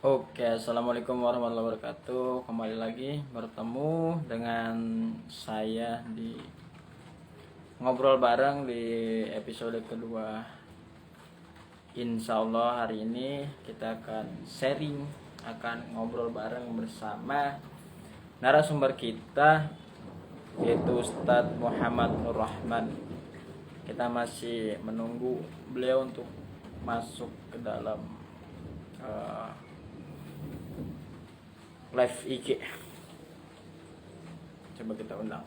Oke, assalamualaikum warahmatullahi wabarakatuh. Kembali lagi bertemu dengan saya di ngobrol bareng di episode kedua. Insya Allah hari ini kita akan sharing, akan ngobrol bareng bersama narasumber kita, yaitu Ustadz Muhammad Nur Rahman. Kita masih menunggu beliau untuk masuk ke dalam uh, live IG. Coba kita undang.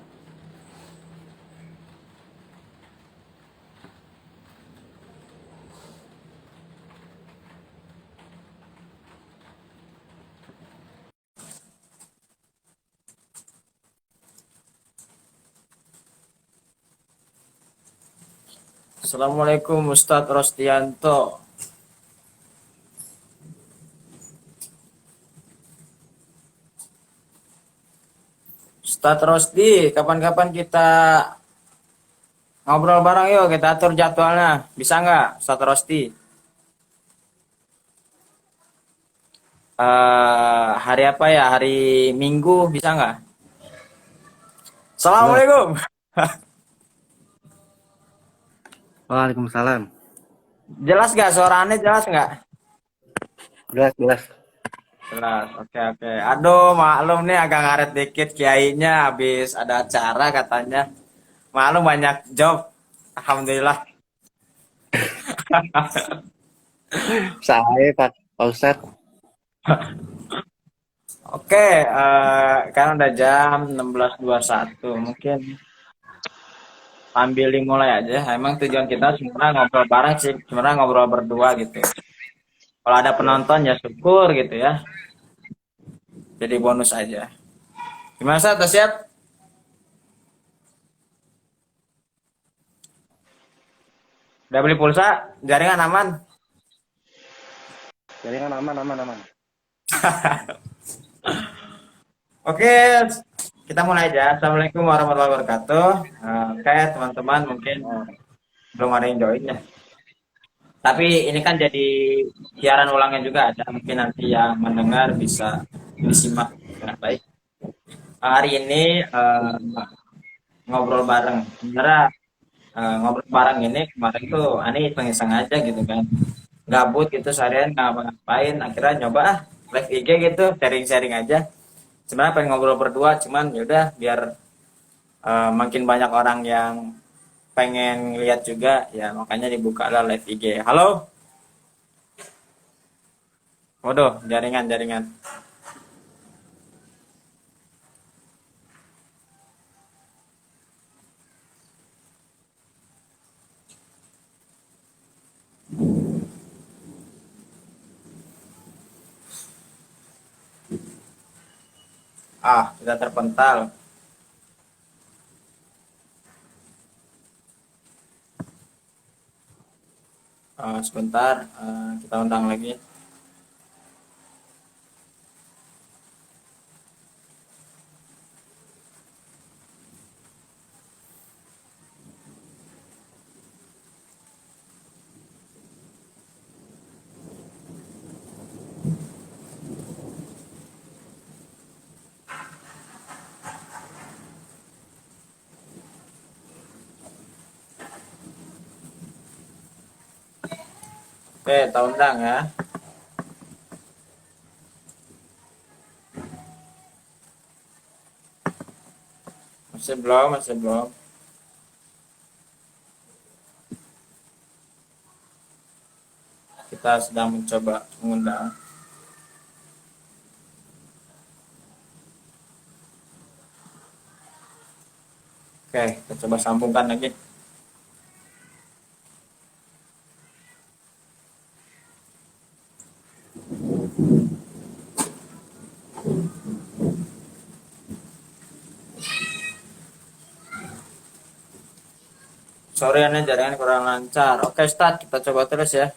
Assalamualaikum Ustadz Rostianto. Ustadz Rosti, kapan-kapan kita ngobrol bareng yuk, kita atur jadwalnya. Bisa nggak Ustadz Rosti? Hari apa ya? Hari Minggu bisa nggak? Halo, Assalamualaikum. Waalaikumsalam. Jelas nggak suaranya, jelas nggak? Jelas, jelas. Jelas, oke oke. Aduh, maklum nih agak ngaret dikit kiainya habis ada acara katanya. Maklum banyak job. Alhamdulillah. Saya Pak Ustadz. Oke, kan udah jam 16.21. Mungkin sambil dimulai aja. Emang tujuan kita sebenarnya ngobrol bareng sih, sebenarnya ngobrol berdua gitu. Kalau ada penonton ya syukur gitu ya. Jadi bonus aja. Gimana Sat? Udah siap? Udah beli pulsa? Jaringan aman? Jaringan aman, aman, aman. Oke, kita mulai aja. Assalamualaikum warahmatullahi wabarakatuh. Oke, teman-teman mungkin Nah, belum ada yang join ya. Tapi ini kan jadi siaran ulangnya juga ada. Mungkin nanti yang mendengar bisa disimak dengan baik. Hari ini ngobrol bareng. Sebenarnya ngobrol bareng ini kemarin tuh aneh iseng-iseng aja gitu kan. Gabut gitu seharian nggak ngapain. Akhirnya nyoba live IG gitu, sharing-sharing aja. Sebenarnya pengen ngobrol berdua, cuman yaudah biar makin banyak orang yang pengen lihat juga, ya makanya dibuka lah live IG. Halo, waduh, jaringan. Sudah terpental. Sebentar, kita undang lagi. Oke, kita undang ya. Masih belum. Kita sedang mencoba mengundang. Oke, kita coba sambungkan lagi. Sorry, ini jaringan kurang lancar. Oke, start. Kita coba terus ya.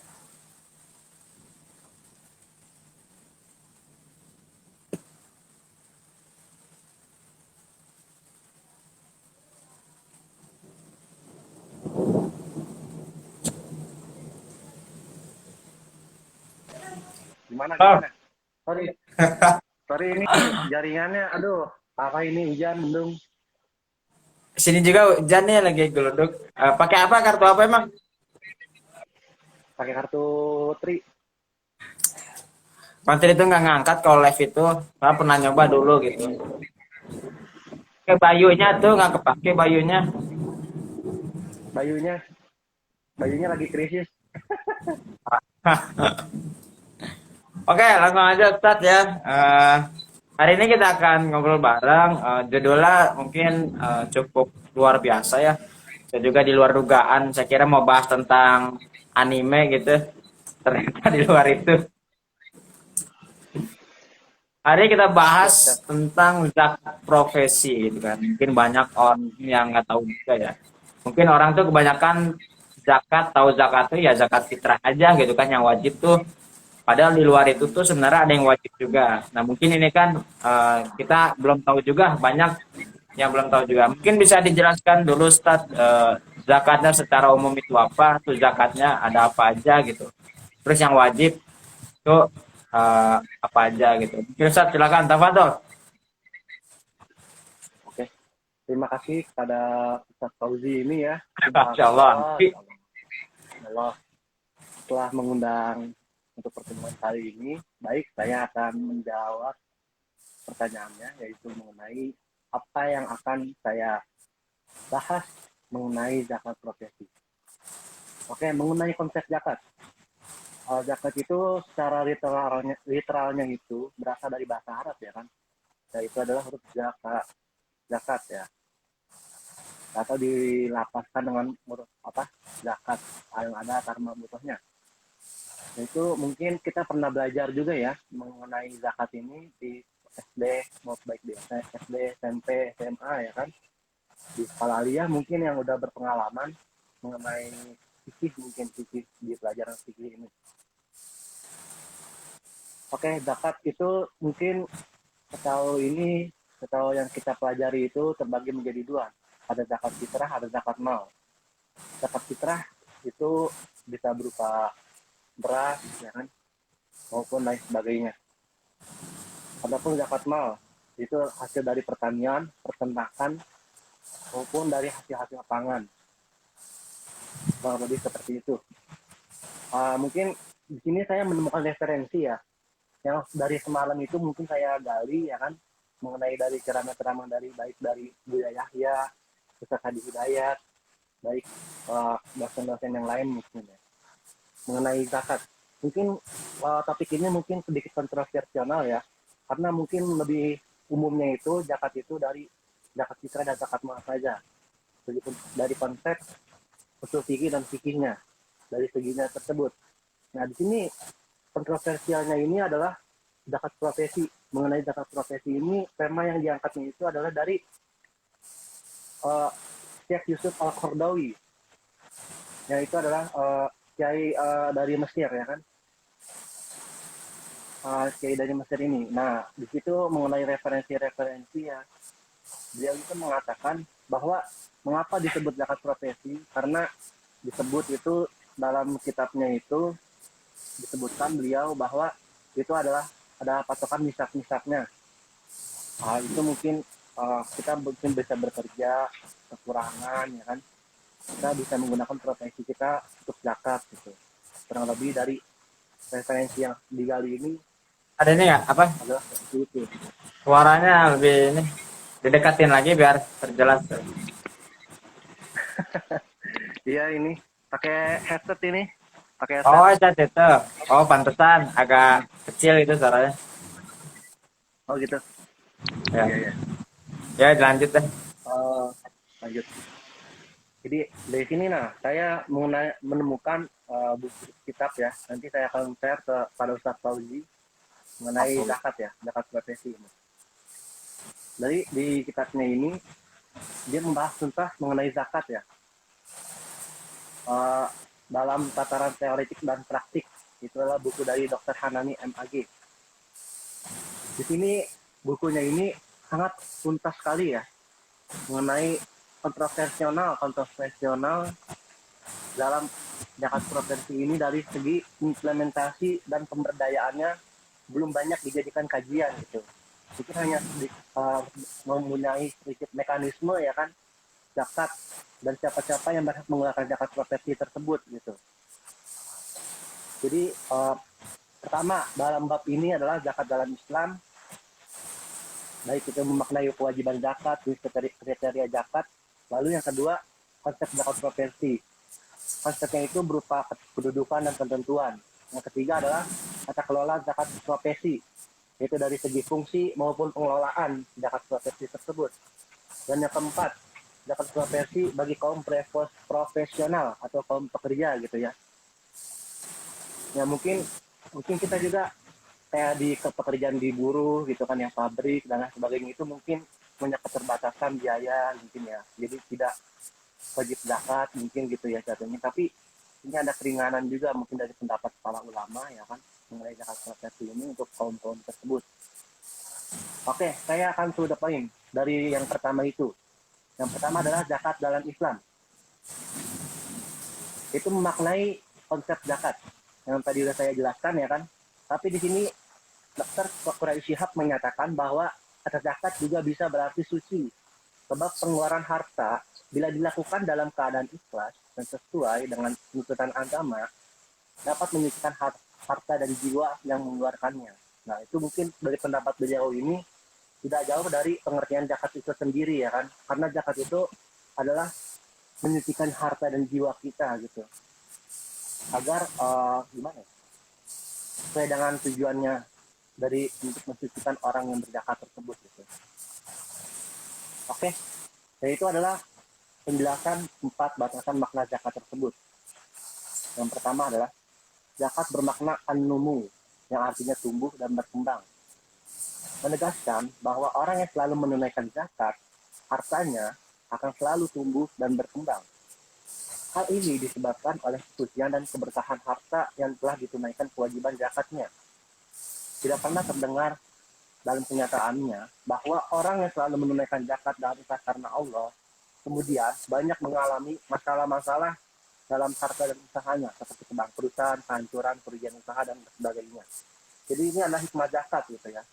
gimana, Oh, gimana? Sorry, sorry ini jaringannya. Aduh, apa ini hujan mendung. Sini juga hujan nih lagi geluduk. Pakai apa? Kartu apa emang? Pakai kartu Tri. Konten itu nggak ngangkat kalau live itu. Saya pernah nyoba dulu gitu. Kayak bayunya tuh nggak kepake bayunya. Bayunya, bayunya lagi krisis. Oke, langsung aja Ustadz ya. Hari ini kita akan ngobrol bareng. Judulnya mungkin cukup luar biasa ya. Dan juga di luar dugaan. Saya kira mau bahas tentang anime gitu. Ternyata di luar itu. Hari ini kita Siap, bahas siap. tentang zakat profesi gitu kan. Mungkin banyak orang yang nggak tahu juga ya. Mungkin orang tuh kebanyakan tahu zakat tuh ya zakat fitrah aja gitu kan yang wajib tuh. Padahal di luar itu tuh sebenarnya ada yang wajib juga. Nah mungkin ini kan kita belum tahu juga, banyak yang belum tahu juga. Mungkin bisa dijelaskan dulu Ustaz, zakatnya secara umum itu apa, tuh zakatnya ada apa aja gitu. Terus yang wajib tuh apa aja gitu. Mungkin Ustaz silakan, Tafadol. Oke. Terima kasih kepada Ustaz Fauzi ini ya. Masya Allah. Subhanallah. Allah telah mengundang untuk pertemuan kali ini. Baik, saya akan menjawab pertanyaannya, yaitu mengenai apa yang akan saya bahas mengenai zakat profesi. Oke, mengenai konsep zakat. Zakat itu secara literalnya itu berasal dari bahasa Arab ya kan. Yaitu adalah huruf zakat, zakat ya. Atau dilapaskan dengan huruf apa? Zakat yang ada karma butuhnya. Itu mungkin kita pernah belajar juga ya mengenai zakat ini di SD, mau baik di SD, SMP, SMA ya kan. Di sekolah aliyah mungkin yang udah berpengalaman mengenai fikih, mungkin fikih di pelajaran fikih ini. Oke, zakat itu mungkin setahu yang kita pelajari itu terbagi menjadi dua. Ada zakat fitrah, ada zakat mal. Zakat fitrah itu bisa berupa beras, ya kan, maupun lain sebagainya. Adapun zakat mal itu hasil dari pertanian, peternakan, maupun dari hasil-hasil pangan. Kurang lebih seperti itu. Mungkin di sini saya menemukan referensi ya, yang dari semalam itu mungkin saya gali ya kan, mengenai dari ceramah-ceramah dari baik dari Buya Yahya, Ustaz Hadi Hidayat, baik dosen-dosen yang lain mungkin ya, mengenai zakat. Mungkin topik ini mungkin sedikit kontroversial ya, karena mungkin lebih umumnya itu zakat itu dari zakat fitrah dan zakat mal saja, dari konsep usul fikih dan fikihnya dari seginya tersebut. Nah di sini kontroversialnya ini adalah zakat profesi. Mengenai zakat profesi ini, tema yang diangkatnya itu adalah dari Syekh Yusuf Al-Qardawi, yang itu adalah kiai dari Mesir ya kan, kiai dari Mesir ini. Nah di situ mengenai referensi-referensi ya, beliau itu mengatakan bahwa mengapa disebut zakat profesi, karena disebut itu dalam kitabnya itu disebutkan beliau bahwa itu adalah ada patokan nisab-nisabnya. Itu mungkin kita mungkin bisa bekerja kekurangan ya kan, kita bisa menggunakan profesi kita untuk zakat gitu. Kurang lebih dari referensi yang digali ini Ada ini nggak apa? adalah seperti itu. Suaranya lebih ini didekatin lagi biar terjelas. Iya ini pakai headset ini, pakai Oh, headset. Ustaz itu. Oh, pantesan agak kecil itu suaranya. Oh gitu. Ya. Iya iya. Ya, lanjut deh. Lanjut. Jadi dari sini saya menemukan buku kitab ya. Nanti saya akan share pada Ustaz Fauzi mengenai zakat ya, zakat profesi ini. Dari di kitabnya ini dia membahas tentang mengenai zakat ya. Dalam tataran teoretik dan praktik, itu adalah buku dari Dr. Hanani MAG. Di sini bukunya ini sangat tuntas sekali ya mengenai kontroversial dalam zakat profesi ini dari segi implementasi dan pemberdayaannya belum banyak dijadikan kajian gitu. Mungkin hanya mempunyai sedikit mekanisme ya kan, zakat dan siapa-siapa yang berhak mengeluarkan zakat profesi tersebut gitu. Jadi pertama dalam bab ini adalah zakat dalam Islam, baik itu memaknai kewajiban zakat, kriteria zakat. Lalu yang kedua konsep zakat profesi. Konsepnya itu berupa kedudukan dan ketentuan. Yang ketiga adalah tata kelola zakat profesi, yaitu dari segi fungsi maupun pengelolaan zakat profesi tersebut. Dan yang keempat, zakat profesi bagi kaum profesional atau kaum pekerja gitu ya. Ya mungkin kita juga kayak di pekerjaan di buruh gitu kan, yang pabrik dan lain sebagainya, itu mungkin punya keterbatasan biaya mungkin ya. Jadi tidak wajib zakat mungkin gitu ya jatuhnya. Tapi ini ada keringanan juga mungkin dari pendapat para ulama ya kan mengenai zakat profesi ini untuk kaum-kaum tersebut. Oke, saya akan sudah poin dari yang pertama itu. Yang pertama adalah zakat dalam Islam. Itu memaknai konsep zakat yang tadi sudah saya jelaskan ya kan. Tapi di sini Dr. Quraisy Shihab menyatakan bahwa kata zakat juga bisa berarti suci. Sebab pengeluaran harta bila dilakukan dalam keadaan ikhlas dan sesuai dengan tuntutan agama dapat menyucikan harta dan jiwa yang mengeluarkannya. Nah, itu mungkin dari pendapat beliau ini tidak jauh dari pengertian zakat itu sendiri ya kan. Karena zakat itu adalah menyucikan harta dan jiwa kita gitu. Agar gimana ya? Sesuai dengan tujuannya dari untuk mensucikan orang yang berzakat tersebut gitu. Oke, dan itu adalah penjelasan 4 batasan makna zakat tersebut. Yang pertama adalah zakat bermakna an-numu, yang artinya tumbuh dan berkembang. Menegaskan bahwa orang yang selalu menunaikan zakat, hartanya akan selalu tumbuh dan berkembang. Hal ini disebabkan oleh kesucian dan keberkahan harta yang telah ditunaikan kewajiban zakatnya. Tidak pernah terdengar dalam kenyataannya bahwa orang yang selalu menunaikan zakat dalam ikhlas karena Allah kemudian banyak mengalami masalah-masalah dalam harta dan usahanya seperti kebangkrutan, kehancuran, kerugian usaha dan sebagainya. Jadi ini adalah hikmah zakat gitu ya.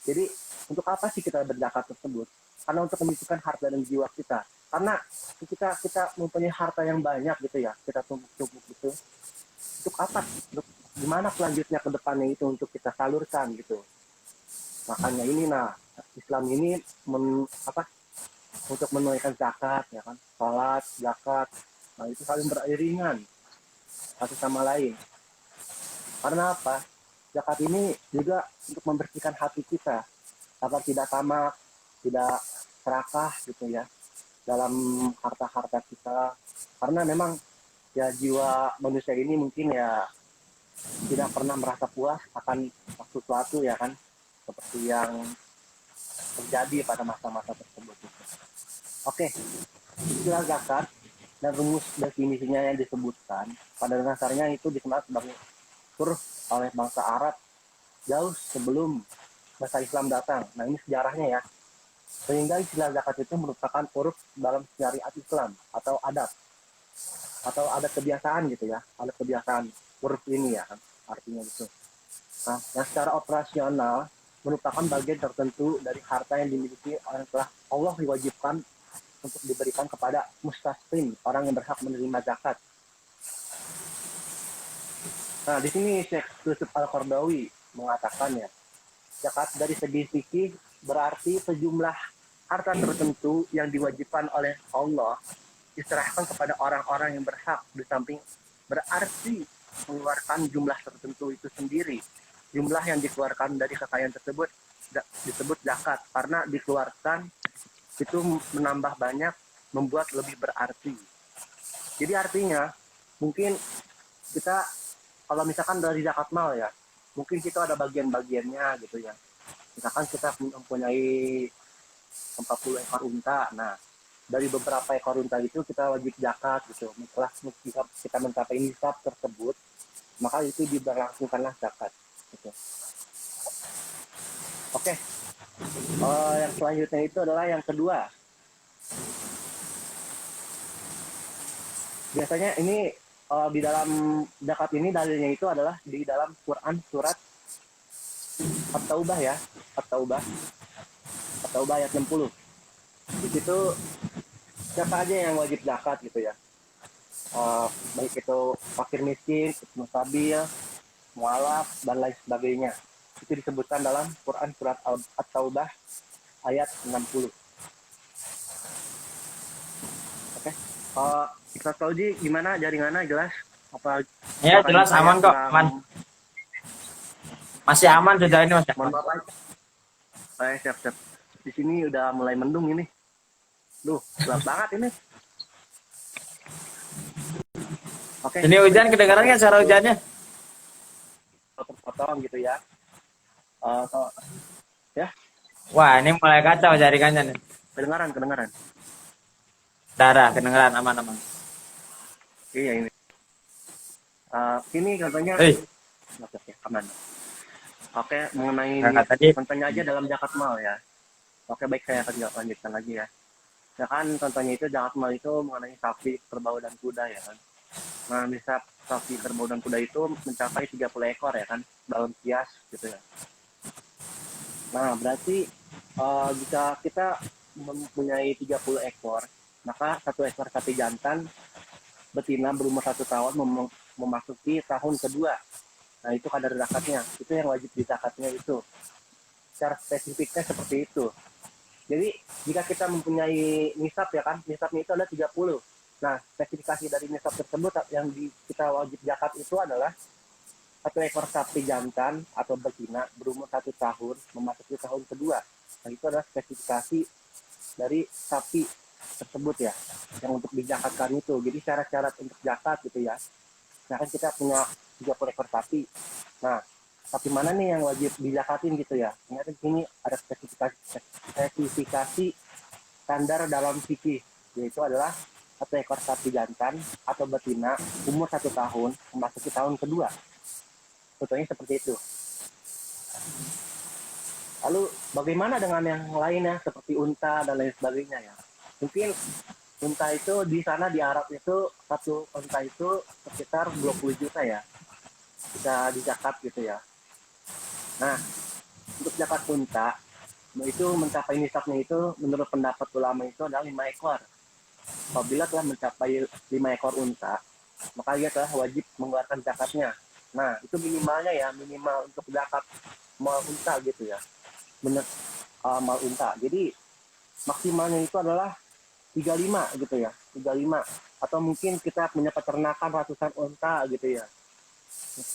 Jadi untuk apa sih kita berzakat tersebut? Karena untuk menyucikan harta dan jiwa kita. Karena ketika kita mempunyai harta yang banyak gitu ya, kita tumpuk-tumpuk gitu. Untuk apa? Untuk gimana selanjutnya ke depannya itu untuk kita salurkan gitu. Makanya ini Islam ini untuk menunaikan zakat ya kan, salat, zakat. Nah, itu saling beriringan satu sama lain. Karena apa? Zakat ini juga untuk membersihkan hati kita agar tidak tamak, tidak serakah gitu ya dalam harta-harta kita. Karena memang ya jiwa manusia ini mungkin ya tidak pernah merasa puas akan sesuatu ya kan, seperti yang terjadi pada masa-masa tersebut. Oke, istilah zakat dan rumus definisinya yang disebutkan pada dasarnya itu dikenal sebagai huruf oleh bangsa Arab jauh sebelum bahasa Islam datang. Nah, ini sejarahnya ya. Sehingga istilah zakat itu merupakan huruf dalam syariat Islam atau adat kebiasaan gitu ya, adat kebiasaan huruf ini ya kan, artinya gitu. Nah, yang secara operasional merupakan bagian tertentu dari harta yang dimiliki orang telah Allah diwajibkan untuk diberikan kepada mustasqim, orang yang berhak menerima zakat. Nah, di sini Syekh Yusuf Al-Qardawi mengatakan ya, zakat dari segi fikih berarti sejumlah harta tertentu yang diwajibkan oleh Allah diserahkan kepada orang-orang yang berhak, di samping berarti mengeluarkan jumlah tertentu itu sendiri. Jumlah yang dikeluarkan dari kekayaan tersebut disebut zakat karena dikeluarkan itu menambah banyak, membuat lebih berarti. Jadi artinya mungkin kita kalau misalkan dari zakat mal ya, mungkin kita ada bagian-bagiannya gitu ya. Misalkan kita mempunyai 40 ekor unta, nah dari beberapa ekor unta itu kita wajib zakat gitu. Setelah kita mencapai nisab tersebut, maka itu diberlakukanlah zakat. Gitu. Oke, yang selanjutnya itu adalah yang kedua. Biasanya ini di dalam zakat ini dalilnya itu adalah di dalam Quran surat At-Taubah ya, At-Taubah, At-Taubah ayat 60. Di situ siapa aja yang wajib zakat gitu ya. Eh, Baik itu fakir miskin, mustabil, mualaf dan lain sebagainya. Itu disebutkan dalam Quran surat At-Taubah ayat 60. Oke. Kita tahu Ji, gimana jaringannya jelas? Apa Ya suaranya jelas saya aman kok, kurang? aman. Masih aman Ya, sudah ini Mas. mohon maaf aja. Siap-siap. Di sini udah mulai mendung ini. Duh, gelap banget ini. Oke. Ini hujan kedengaran nggak suara hujannya? Potong gitu ya. Ya, Wah, ini mulai kacau jaringannya nih. kedengaran. Darah kedengaran aman-aman. Iya ini. Ini katanya, Hei, oke, aman. Oke, mengenai kakak tadi. contohnya aja dalam zakat mal ya. Oke, baik, saya akan lanjutkan lagi ya. Ya kan, contohnya itu zakat mal itu mengenai sapi, kerbau dan kuda ya kan. Nah, bisa sapi, kerbau dan kuda itu mencapai 30 ekor ya kan, dalam kias gitu ya. Nah, berarti jika kita mempunyai 30 ekor, maka satu ekor sapi jantan betina berumur 1 tahun memasuki tahun kedua. Nah, itu kadar zakatnya. Itu yang wajib dizakatnya itu. Secara spesifiknya seperti itu. Jadi, jika kita mempunyai nisab ya kan, nisabnya itu ada 30. Nah, spesifikasi dari nisab tersebut yang kita wajib zakat itu adalah satu ekor sapi jantan atau betina berumur 1 tahun memasuki tahun kedua. Nah, itu adalah spesifikasi dari sapi tersebut ya, yang untuk dizakatkan itu. Jadi syarat-syarat untuk zakat gitu ya. Nah, kan kita punya 30 ekor sapi. Nah, sapi mana nih yang wajib dizakatin gitu ya. Ternyata di sini ada spesifikasi standar dalam fikih, yaitu adalah satu ekor sapi jantan atau betina umur 1 tahun memasuki tahun kedua. Contohnya seperti itu. Lalu bagaimana dengan yang lainnya seperti unta dan lain sebagainya ya? Mungkin unta itu di sana di Arab itu satu unta itu sekitar 20 juta ya, bisa dizakat gitu ya. Nah, untuk zakat unta itu mencapai nisabnya itu menurut pendapat ulama itu adalah 5 ekor. Apabila telah mencapai 5 ekor unta, maka ia telah wajib mengeluarkan zakatnya. Nah, itu minimalnya ya, minimal untuk zakat mal unta gitu ya. Bener, mal unta. Jadi maksimalnya itu adalah 35 gitu ya, 35. Atau mungkin kita punya peternakan ratusan unta gitu ya.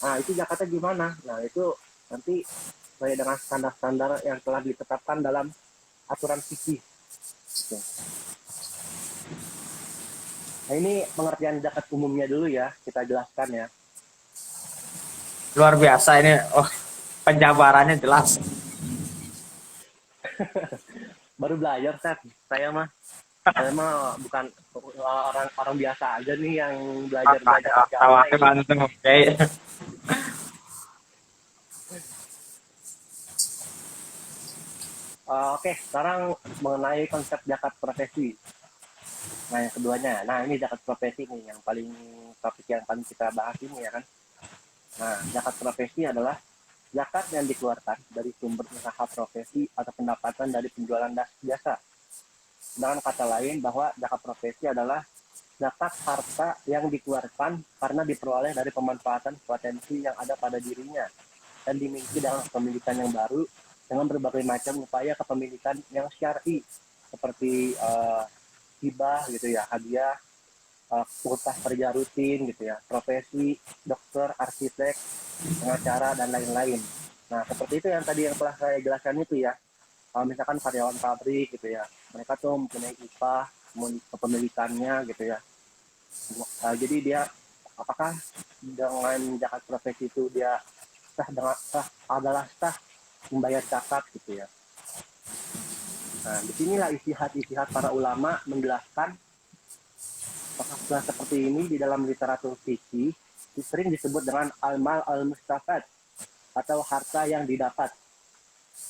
Nah, itu zakatnya gimana? Nah, itu nanti sesuai dengan standar-standar yang telah ditetapkan dalam aturan fikih. Gitu. Nah, ini pengertian zakat umumnya dulu ya, kita jelaskan ya. Luar biasa ini. Oh, penjabarannya jelas. Baru belajar, Seth. Saya mah bukan orang biasa aja nih yang belajar agama Tawakin ini. langsung oke. Oke, sekarang mengenai konsep zakat profesi. Nah, yang keduanya. Nah, ini zakat profesi nih yang paling topik yang paling kita bahas ini ya kan. Nah, zakat profesi adalah zakat yang dikeluarkan dari sumber usaha profesi atau pendapatan dari penjualan jasa. Dengan kata lain bahwa zakat profesi adalah zakat harta yang dikeluarkan karena diperoleh dari pemanfaatan potensi yang ada pada dirinya dan dimiliki dalam kepemilikan yang baru dengan berbagai macam upaya kepemilikan yang syar'i seperti hibah gitu ya, hadiah, upah kerja rutin gitu ya, profesi, dokter, arsitek, pengacara dan lain-lain. Nah, seperti itu yang tadi yang telah saya jelaskan itu ya. Kalau misalkan karyawan pabrik gitu ya, mereka tuh mempunyai upah, kepemilikannya gitu ya. Jadi dia apakah dengan zakat profesi itu dia adalah sah membayar zakat gitu ya. Nah, disinilah istihad para ulama menjelaskan apakah seperti ini di dalam literatur fikih sering disebut dengan al-mal al-mustafad atau harta yang didapat.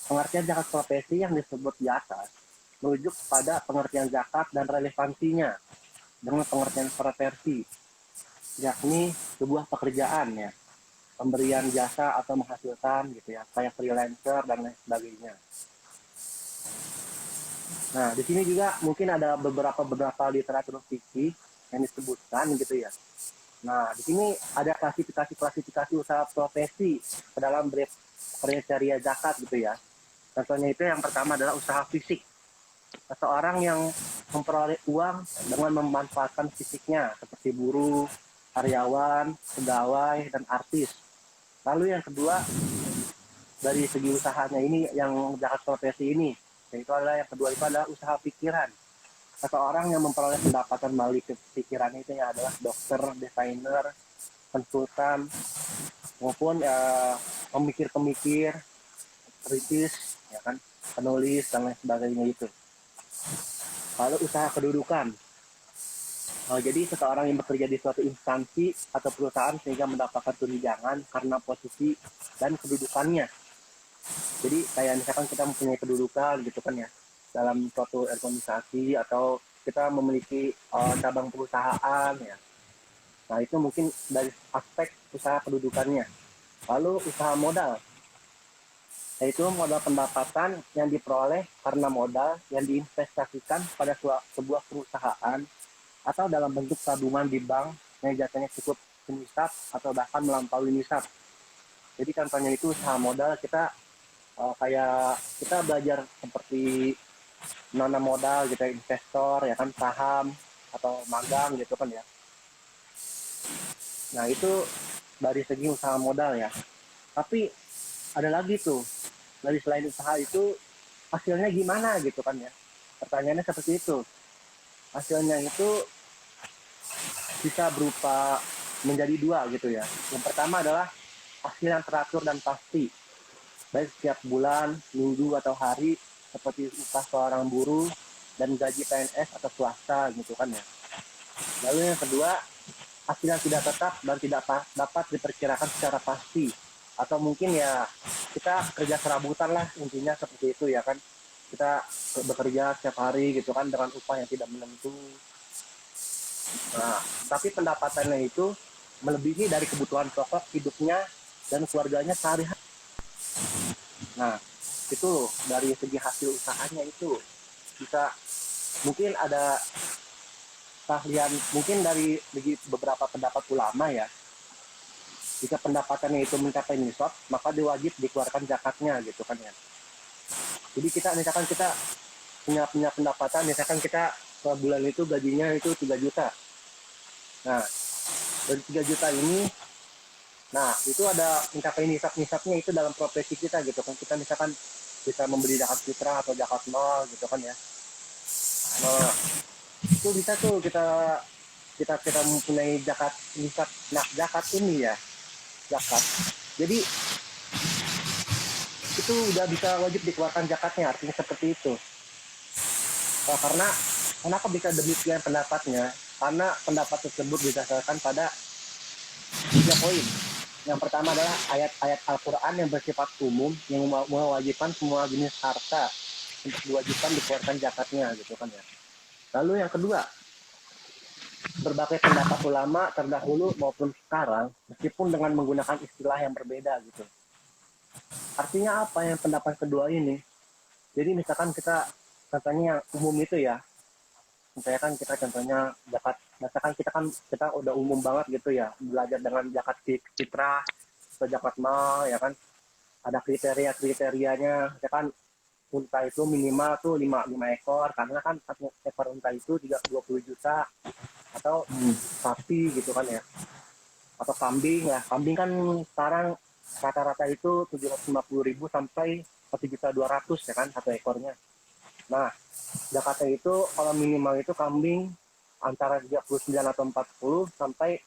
Pengertian zakat profesi yang disebut di atas merujuk pada pengertian zakat dan relevansinya dengan pengertian profesi, yakni sebuah pekerjaan ya. pemberian jasa atau menghasilkan gitu ya, kayak freelancer dan lain sebagainya. Nah, di sini juga mungkin ada beberapa literatur fiksi yang disebutkan gitu ya. Nah, di sini ada klasifikasi usaha profesi ke dalam kriteria zakat gitu ya. Contohnya itu yang pertama adalah usaha fisik. Seseorang yang memperoleh uang dengan memanfaatkan fisiknya seperti buruh, karyawan, pegawai, dan artis. Lalu yang kedua, dari segi usahanya ini yang zakat profesi ini, yaitu adalah yang kedua itu adalah usaha pikiran. Seseorang yang memperoleh pendapatan melalui pikiran itu ya adalah dokter, desainer, konsultan, maupun pemikir-pemikir, kritis, ya kan, penulis dan lain sebagainya itu. Lalu usaha kedudukan. Jadi seseorang yang bekerja di suatu instansi atau perusahaan sehingga mendapatkan tunjangan karena posisi dan kedudukannya. Jadi kayak misalkan kita mempunyai kedudukan gitu kan ya dalam suatu organisasi atau kita memiliki cabang perusahaan ya. Nah itu mungkin dari aspek usaha kedudukannya. Lalu usaha modal, yaitu modal pendapatan yang diperoleh karena modal yang diinvestasikan pada sebuah perusahaan atau dalam bentuk tabungan di bank yang jatuhnya cukup senisab atau bahkan melampaui nisab. Jadi contohnya itu usaha modal kita kayak kita belajar seperti menanam modal gitu, investor ya kan, saham atau magang gitu kan ya. Nah itu dari segi usaha modal ya. Tapi ada lagi tuh, dari selain usaha itu hasilnya gimana gitu kan ya. Pertanyaannya seperti itu. Hasilnya itu bisa berupa menjadi dua gitu ya. Yang pertama adalah hasil yang teratur dan pasti, baik setiap bulan, minggu atau hari, seperti upah seorang buruh dan gaji PNS atau swasta gitu kan ya. Lalu yang kedua, hasil yang tidak tetap dan tidak dapat diperkirakan secara pasti, atau mungkin ya kita kerja serabutan lah, intinya seperti itu ya kan. Kita bekerja setiap hari gitu kan dengan upah yang tidak menentu. Nah, tapi pendapatannya itu melebihi dari kebutuhan pokok hidupnya dan keluarganya sehari-hari. Nah, itu dari segi hasil usahanya itu bisa mungkin ada keahlian, mungkin dari beberapa pendapat ulama ya, jika pendapatannya itu mencapai nisab maka diwajib dikeluarkan zakatnya gitu kan ya. Jadi kita misalkan kita punya pendapatan, misalkan kita per bulan itu gajinya itu 3 juta. Nah, dari 3 juta ini, nah itu ada mencapai nisabnya itu dalam profesi kita gitu kan. Kita misalkan bisa membeli zakat fitrah atau zakat mal gitu kan ya. Nah, itu bisa tuh kita mempunyai zakat nisab. Nah, zakat ini ya, zakat. Jadi itu udah bisa wajib dikeluarkan zakatnya, artinya seperti itu. Nah, karena kenapa bisa demikian pendapatnya? Karena pendapat tersebut didasarkan pada 3 poin. Yang pertama adalah ayat-ayat Al-Quran yang bersifat umum yang mewajibkan semua jenis harta untuk diwajibkan dikeluarkan zakatnya gitu kan ya. Lalu yang kedua, berbagai pendapat ulama terdahulu maupun sekarang meskipun dengan menggunakan istilah yang berbeda gitu. Artinya apa yang pendapat kedua ini? Jadi misalkan kita contohnya yang umum itu ya, misalnya kan kita contohnya zakat, misalkan kita udah umum banget gitu ya, belajar dengan zakat fitrah atau zakat mal ya kan, ada kriteria-kriterianya, ya kan unta itu minimal tuh 5 ekor, karena kan satu ekor unta itu 20 juta, atau sapi gitu kan ya, atau kambing lah. Kambing kan sekarang rata-rata itu 750.000 sampai 1.200.000 ya kan satu ekornya. Nah, zakatnya itu kalau minimal itu kambing antara 39 atau 40 sampai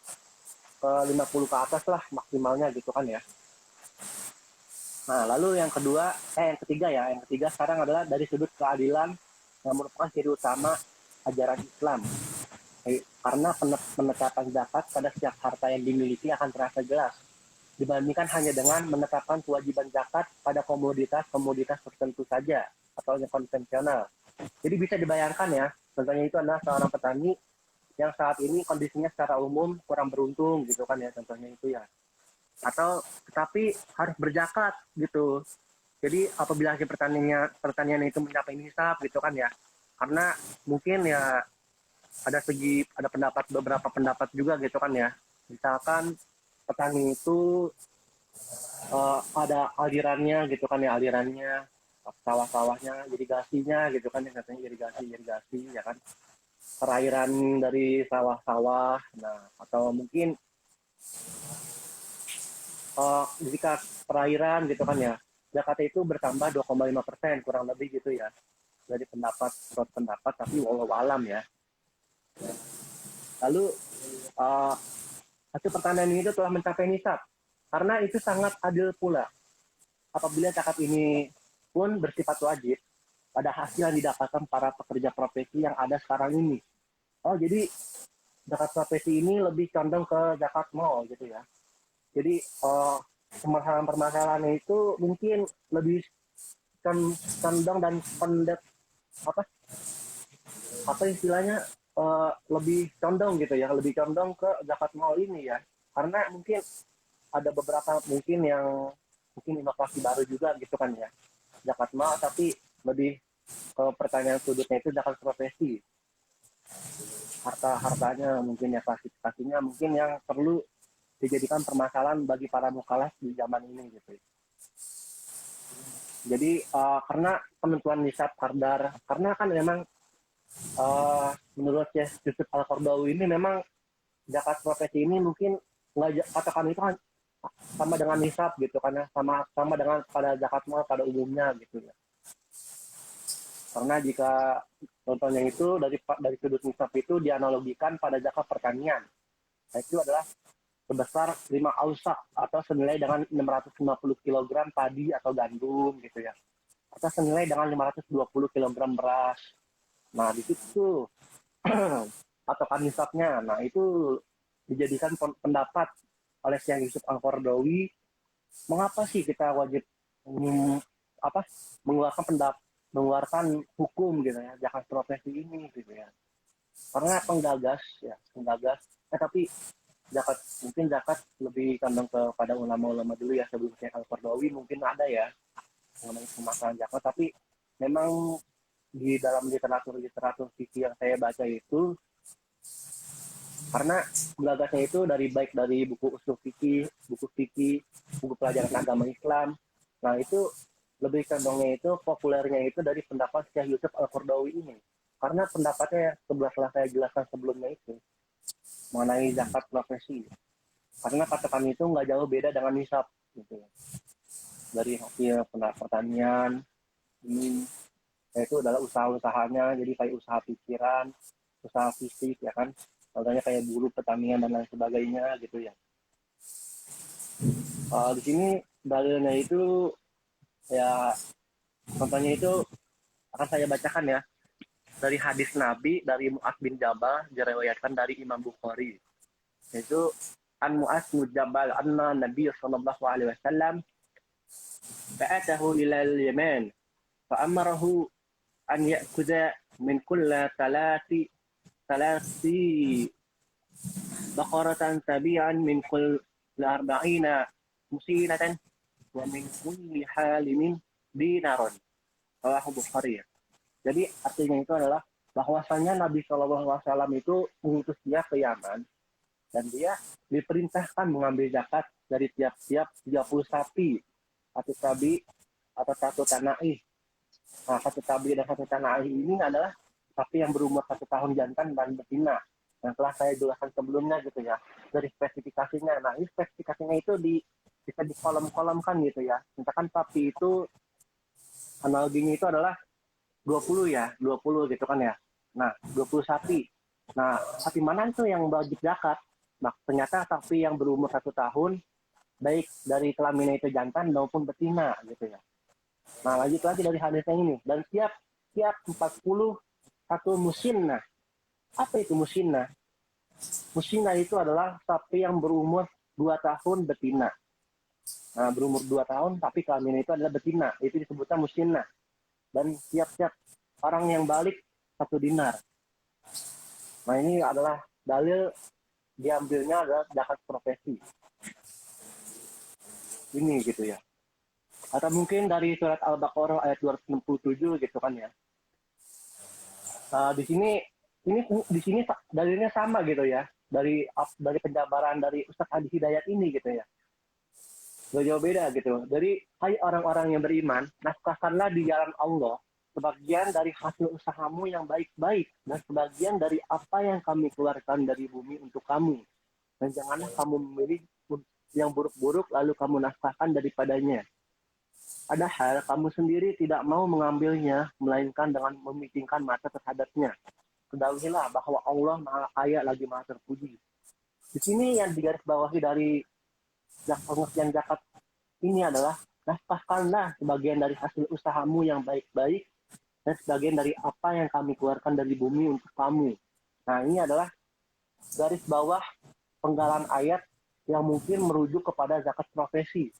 ke 50 ke atas lah maksimalnya gitu kan ya. Nah, lalu yang ketiga sekarang adalah dari sudut keadilan yang merupakan ciri utama ajaran Islam. Karena penetapan zakat pada setiap harta yang dimiliki akan terasa jelas dibandingkan hanya dengan menetapkan kewajiban zakat pada komoditas tertentu saja atau yang konvensional. Jadi bisa dibayangkan ya, contohnya itu adalah seorang petani yang saat ini kondisinya secara umum kurang beruntung gitu kan ya, contohnya itu ya. atau tetapi harus berzakat gitu. Jadi apabila hasil pertanian itu mencapai nisab gitu kan ya, karena mungkin ya ada beberapa pendapat juga gitu kan ya. Misalkan petani itu ada alirannya gitu kan ya, alirannya sawah-sawahnya, irigasinya gitu kan ya, katanya irigasi ya kan, perairan dari sawah-sawah. Nah, atau mungkin jika perairan gitu kan ya, Jakarta itu bertambah 2,5% kurang lebih gitu ya, dari pendapat, tapi walau alam ya. Lalu uh, hasil pertanian itu telah mencapai nisab, karena itu sangat adil pula apabila zakat ini pun bersifat wajib pada hasil yang didapatkan para pekerja profesi yang ada sekarang ini. Oh, jadi zakat profesi ini lebih condong ke zakat mal gitu ya. Jadi permasalahan-permasalahan itu mungkin lebih condong dan apa apa istilahnya, lebih condong gitu ya, lebih condong ke zakat mal ini ya, karena mungkin ada beberapa mungkin yang mungkin inovasi baru juga gitu kan ya, zakat mal tapi lebih ke pertanyaan sudutnya itu zakat profesi, hartanya mungkin ya, klasifikasinya mungkin yang perlu dijadikan permasalahan bagi para mukallaf di zaman ini gitu. Jadi karena penentuan nisab kardar, karena kan memang menurut Yusuf Al-Qaradawi ini memang zakat profesi ini mungkin nggak katakan itu kan sama dengan nisab gitu, karena sama dengan pada zakat mal pada umumnya gitu ya. Karena jika contohnya itu dari sudut nisab itu dianalogikan pada zakat pertanian, nah, itu adalah sebesar 5 ausak atau senilai dengan 650 kg padi atau gandum gitu ya, atau senilai dengan 520 kg beras. Nah, di situ patokan nisabnya. Nah, itu dijadikan pendapat oleh Syekh Yusuf Al-Qaradawi, mengapa sih kita wajib apa mengeluarkan hukum gitu ya, zakat profesi ini gitu ya. Karena penggagas, tapi zakat lebih condong kepada ulama-ulama dulu ya, sebelum Syekh Al-Qaradawi mungkin ada ya mengenai permasalahan zakat, tapi memang di dalam literatur fikih yang saya baca itu, karena penggagasnya itu baik dari buku usul fikih, buku pelajaran agama Islam. Nah, itu lebih condongnya itu, populernya itu dari pendapat Syekh Yusuf Al-Qaradawi ini. Karena pendapatnya sebelah telah saya jelaskan sebelumnya itu mengenai zakat profesi. Karena patokan itu nggak jauh beda dengan nisab gitu. Dari hasil pertanian ini, yaitu adalah usaha-usahanya, jadi kayak usaha pikiran, usaha fisik ya kan, contohnya kayak buruh, pertanian dan lain sebagainya gitu ya. Di sini dalilnya itu ya, contohnya itu akan saya bacakan ya, dari hadis Nabi dari Mu'adz bin Jabal, diriwayatkan dari Imam Bukhari, yaitu an Mu'adz bin Jabal anna Nabi sallallahu alaihi wasallam ba'athahu ila al-Yaman fa amarahu an ya'khudha min kulli thalathi baqaratan tabi'an min kulli arba'ina musinatan wa min kulli halimin dinaron. Rawahu Bukhari. Jadi artinya itu adalah bahwasanya Nabi Shallallahu Alaihi Wasallam itu mengutus dia ke Yaman, dan dia diperintahkan mengambil zakat dari tiap-tiap 30 sapi, satu sapi atau satu tanai. Nah, satu sapi dan satu tanai ini adalah sapi yang berumur 1 tahun jantan dan betina, yang telah saya jelaskan sebelumnya gitu ya, dari spesifikasinya. Nah, ini spesifikasinya itu bisa dikolom-kolomkan gitu ya. Misalkan sapi itu analoginya itu adalah 20 ya, 20 gitu kan ya. Nah, 20 sapi. Nah, sapi mana itu yang wajib zakat? Nah, ternyata sapi yang berumur 1 tahun, baik dari kelaminnya itu jantan maupun betina gitu ya. Nah, lanjut lagi dari hadisnya ini. Dan tiap 41 musinna. Apa itu musinna? Musinna itu adalah sapi yang berumur 2 tahun betina. Nah, berumur 2 tahun tapi kelaminnya itu adalah betina. Itu disebutnya musinna. Dan tiap-tiap orang yang balik 1 dinar. Nah, ini adalah dalil diambilnya adalah zakat profesi. ini gitu ya. Atau mungkin dari surat Al-Baqarah ayat 267 gitu kan ya. Di sini di sini dalilnya sama gitu ya. Dari penjabaran dari Ustadz Adi Hidayat ini gitu ya. Gak jauh beda gitu. Dari hai orang-orang yang beriman, nafkahkanlah di jalan Allah sebagian dari hasil usahamu yang baik-baik dan sebagian dari apa yang kami keluarkan dari bumi untuk kamu. Dan janganlah kamu memilih yang buruk-buruk lalu kamu nafkahkan daripadanya. Padahal kamu sendiri tidak mau mengambilnya, melainkan dengan memitingkan mata terhadapnya. Ketahuilah bahwa Allah Maha Kaya lagi Maha Terpuji. Di sini yang digarisbawahi dari pengertian zakat ini adalah nafkahkanlah sebagian dari hasil usahamu yang baik-baik dan sebagian dari apa yang kami keluarkan dari bumi untuk kamu. Nah, ini adalah garis bawah penggalan ayat yang mungkin merujuk kepada zakat profesi.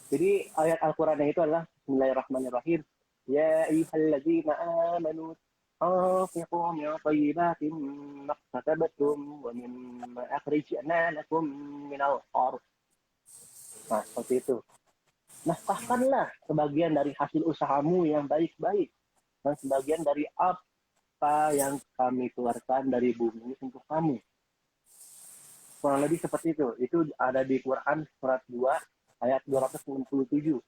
Jadi ayat Al-Quran itu adalah Bismillahirrahmanirrahim. Ya ayyuhalladzina amanu anfiqu min thayyibatin maktasabatum wa mimma akhrijna lakum minal ardh. Nah, seperti itu. Nafkahkanlah sebagian dari hasil usahamu yang baik-baik dan sebagian dari apa yang kami keluarkan dari bumi untuk kamu. Kurang lebih seperti itu. Itu ada di Quran surat 2 ayat 267.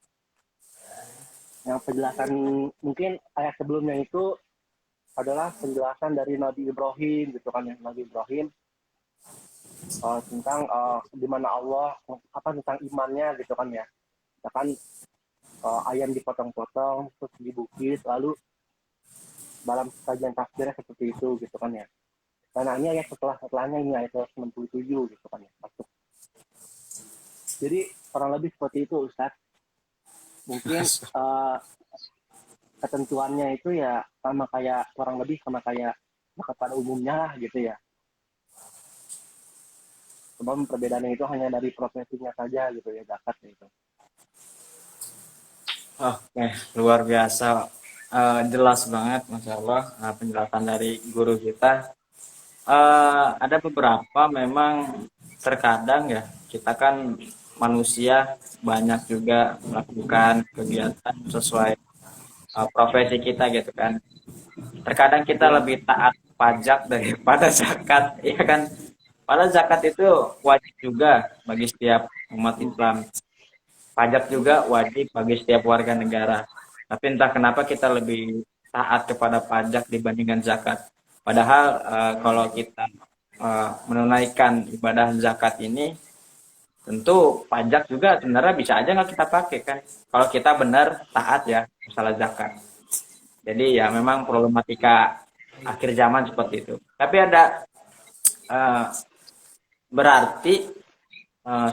Yang penjelasan mungkin ayat sebelumnya itu adalah penjelasan dari Nabi Ibrahim gitu kan ya. Nabi Ibrahim tentang di mana Allah tentang imannya gitu kan ya. Misalkan ayam dipotong-potong terus dibukis lalu dalam kajian tafsirnya seperti itu gitu kan ya. Karena ini ayat setelahnya ini ayat 167 gitu kan ya. Masuk. Jadi kurang lebih seperti itu Ustaz. Mungkin ketentuannya itu ya kurang lebih sama kayak zakat pada umumnya lah gitu ya. Sebab perbedaannya itu hanya dari profesinya saja gitu ya zakat itu. Oke, luar biasa. Jelas banget, Masya Allah, penjelasan dari guru kita. Ada beberapa memang terkadang ya, kita kan manusia banyak juga melakukan kegiatan sesuai profesi kita gitu kan. Terkadang kita lebih taat pajak daripada zakat, ya kan? Padahal zakat itu wajib juga bagi setiap umat Islam. Pajak juga wajib bagi setiap warga negara. Tapi entah kenapa kita lebih taat kepada pajak dibandingkan zakat. Padahal kalau kita menunaikan ibadah zakat ini, tentu pajak juga sebenarnya bisa aja nggak kita pakai kan. Kalau kita benar taat ya masalah zakat. Jadi ya memang problematika akhir zaman seperti itu. Tapi ada berarti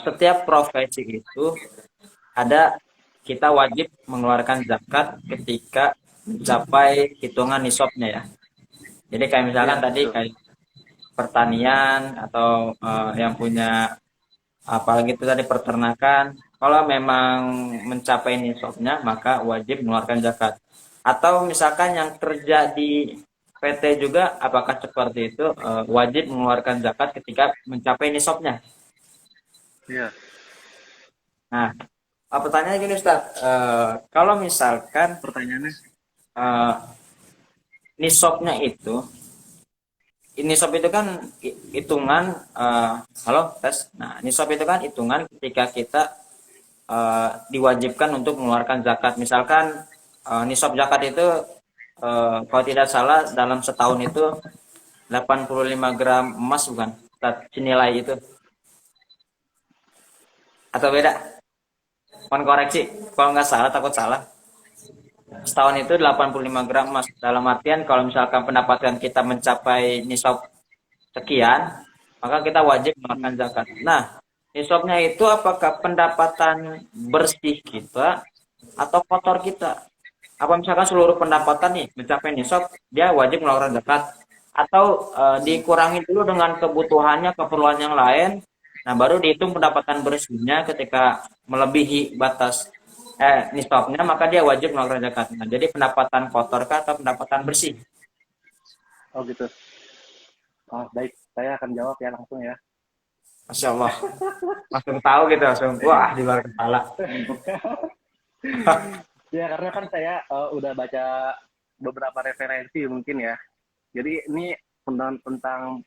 setiap profesi itu ada kita wajib mengeluarkan zakat ketika mencapai hitungan nisabnya ya. Jadi kayak misalkan tadi kayak pertanian atau yang punya apalagi itu tadi peternakan, kalau memang mencapai nisabnya maka wajib mengeluarkan zakat. Atau misalkan yang kerja di PT juga apakah seperti itu wajib mengeluarkan zakat ketika mencapai nisabnya? Iya. Nah, pertanyaannya gini Ustaz, kalau misalkan Pertanyaannya nisabnya itu, nisab itu kan hitungan, halo tes. Nah, nisab itu kan hitungan ketika kita diwajibkan untuk mengeluarkan zakat. Misalkan nisab zakat itu kalau tidak salah dalam setahun itu 85 gram emas bukan? Senilai itu. Atau beda? Mohon koreksi, kalau nggak salah, takut salah. Setahun itu 85 gram emas. Dalam artian kalau misalkan pendapatan kita mencapai nisab sekian, maka kita wajib mengeluarkan zakat. Nah, nisabnya itu apakah pendapatan bersih kita atau kotor kita? Apa misalkan seluruh pendapatan nih mencapai nisab, dia wajib mengeluarkan zakat? Atau dikurangi dulu dengan kebutuhannya, keperluan yang lain, nah baru dihitung pendapatan bersihnya ketika melebihi batas nisabnya, maka dia wajib mengeluarkan zakat. Nah, jadi pendapatan kotor kah atau pendapatan bersih? oh gitu. Baik, saya akan jawab ya langsung ya. Masya Allah, langsung tahu gitu, langsung wah di luar kepala. Ya karena kan saya udah baca beberapa referensi mungkin ya. Jadi ini tentang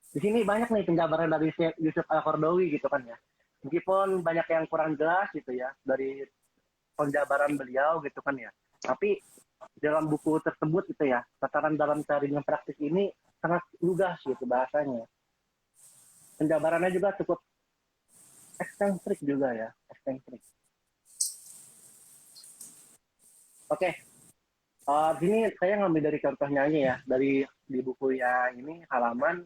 di sini banyak nih penjabaran dari Yusuf Al-Qaradawi gitu kan ya. Meskipun banyak yang kurang jelas gitu ya dari penjabaran beliau gitu kan ya. Tapi dalam buku tersebut gitu ya, tataran dalam teori dan praktik ini sangat lugas gitu bahasanya. Penjabarannya juga cukup ekstensif juga ya, ekstensif. Oke, di sini saya ngambil dari contohnya aja ya, dari di buku ya ini halaman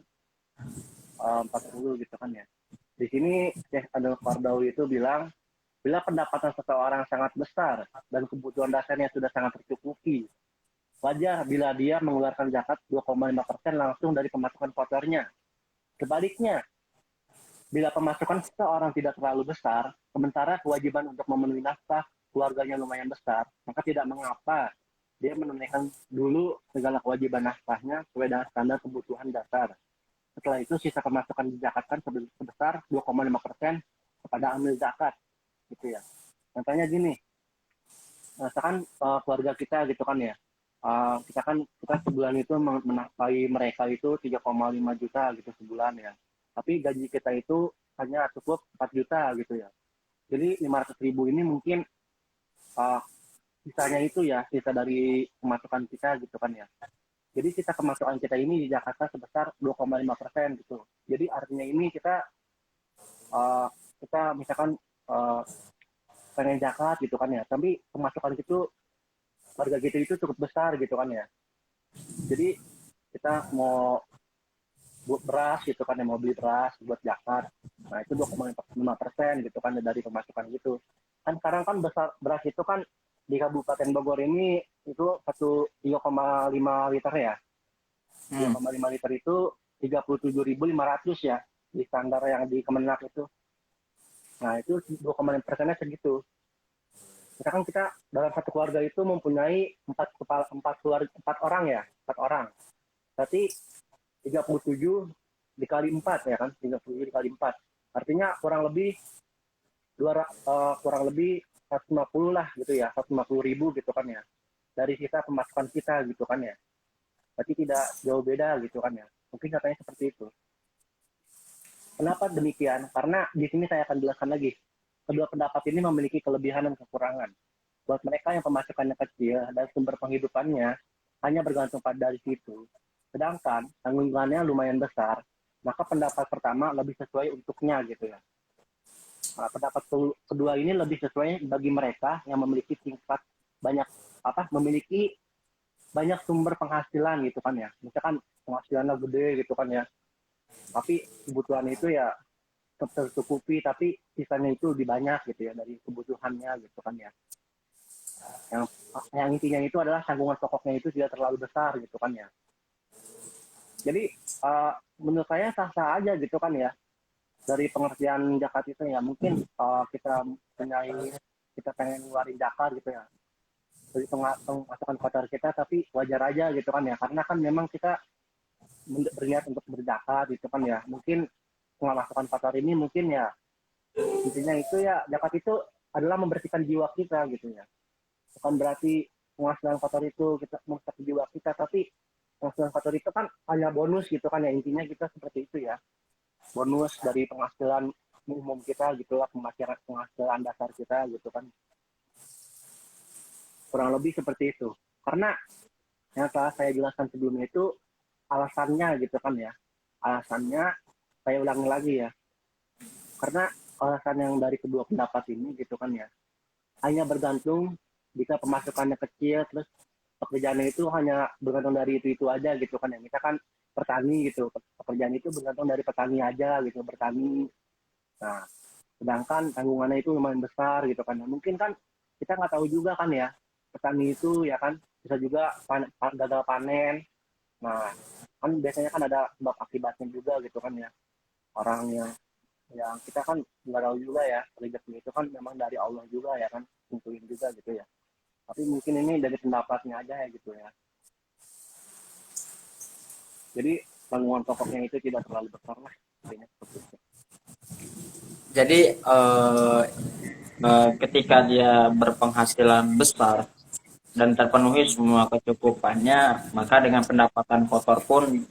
40 gitu kan ya. Di sini Syekh Al-Qaradawi itu bilang, bila pendapatan seseorang sangat besar dan kebutuhan dasarnya sudah sangat tercukupi, wajar bila dia mengeluarkan zakat 2,5% langsung dari pemasukan kotornya. Sebaliknya, bila pemasukan seseorang tidak terlalu besar, sementara kewajiban untuk memenuhi nafkah keluarganya lumayan besar, maka tidak mengapa dia menunaikan dulu segala kewajiban nafkahnya sesuai dengan standar kebutuhan dasar. Setelah itu sisa pemasukan dizakatkan sebesar 2,5% kepada amil zakat, gitu ya. Contohnya gini, misalkan keluarga kita gitu kan ya, kita sebulan itu menafkahi mereka itu 3,5 juta gitu sebulan ya. Tapi gaji kita itu hanya cukup 4 juta gitu ya. Jadi 500.000 ini mungkin uh, sisanya itu ya sisa dari pemasukan kita gitu kan ya. Jadi sisa pemasukan kita ini di Jakarta sebesar 2,5% gitu. Jadi artinya ini uh, kita misalkan uh, pengen zakat gitu kan ya. Tapi pemasukan itu harga gitu itu cukup besar gitu kan ya. Jadi kita mau buat beras gitu kan ya, mau beli beras buat zakat. Nah itu 2,5% gitu kan dari pemasukan gitu. Kan sekarang kan besar beras itu kan di Kabupaten Bogor ini itu 3,5 liter ya. tiga Hmm. koma lima liter itu 37.500 ya di standar yang di Kemenak itu. Nah itu 2,5%-nya segitu. Misalkan kita dalam satu keluarga itu mempunyai empat orang ya, 4 orang. Berarti 37 dikali 4 ya kan, 37 dikali 4. Artinya kurang lebih 150 lah gitu ya, 150.000 gitu kan ya. Dari sisa pemasukan kita gitu kan ya. Berarti tidak jauh beda gitu kan ya. Mungkin katanya seperti itu. Kenapa demikian? Karena di sini saya akan jelaskan lagi. Kedua pendapat ini memiliki kelebihan dan kekurangan. Buat mereka yang pemasukannya kecil dan sumber penghidupannya hanya bergantung pada dari situ. Sedangkan tanggungannya lumayan besar, maka pendapat pertama lebih sesuai untuknya gitu ya. Nah, pendapat kedua ini lebih sesuai bagi mereka yang memiliki tingkat banyak memiliki banyak sumber penghasilan gitu kan ya. Misalkan penghasilannya gede gitu kan ya. Tapi kebutuhan itu ya tercukupi tapi sisanya itu lebih banyak gitu ya dari kebutuhannya gitu kan ya. Yang yang intinya itu adalah tanggungan pokoknya itu tidak terlalu besar gitu kan ya. Jadi menurut saya sah-sah aja gitu kan ya dari pengertian zakat itu ya mungkin kita pengen ngeluarin zakat gitu ya dari pemasukan kotor kita tapi wajar aja gitu kan ya karena kan memang kita berniat untuk berzakat gitu kan ya mungkin pemasukan kotor ini mungkin ya intinya itu ya zakat itu adalah membersihkan jiwa kita gitu ya bukan berarti penghasilan kotor itu kita merusak jiwa kita tapi penghasilan kotor itu kan hanya bonus gitu kan ya intinya kita seperti itu ya bonus dari penghasilan umum kita gitu lah penghasilan dasar kita gitu kan kurang lebih seperti itu karena yang telah saya jelaskan sebelumnya itu alasannya gitu kan ya alasannya saya ulangi lagi ya karena alasan yang dari kedua pendapat ini gitu kan ya hanya bergantung jika pemasukannya kecil terus pekerjaannya itu hanya bergantung dari itu aja gitu kan ya kita kan petani gitu pekerjaan itu bergantung dari petani aja gitu bertani. Nah sedangkan tanggungannya itu lumayan besar gitu kan ya mungkin kan kita nggak tahu juga kan ya petani itu ya kan bisa juga gagal panen. Nah kan biasanya kan ada sebab akibatnya juga gitu kan ya orang yang kita kan nggak tahu juga ya rezeki itu kan memang dari Allah juga ya kan tentuin juga gitu ya tapi mungkin ini dari pendapatnya aja ya gitu ya jadi tanggungan pokoknya itu tidak terlalu besar lah intinya seperti itu. Jadi ketika dia berpenghasilan besar dan terpenuhi semua kecukupannya, maka dengan pendapatan kotor pun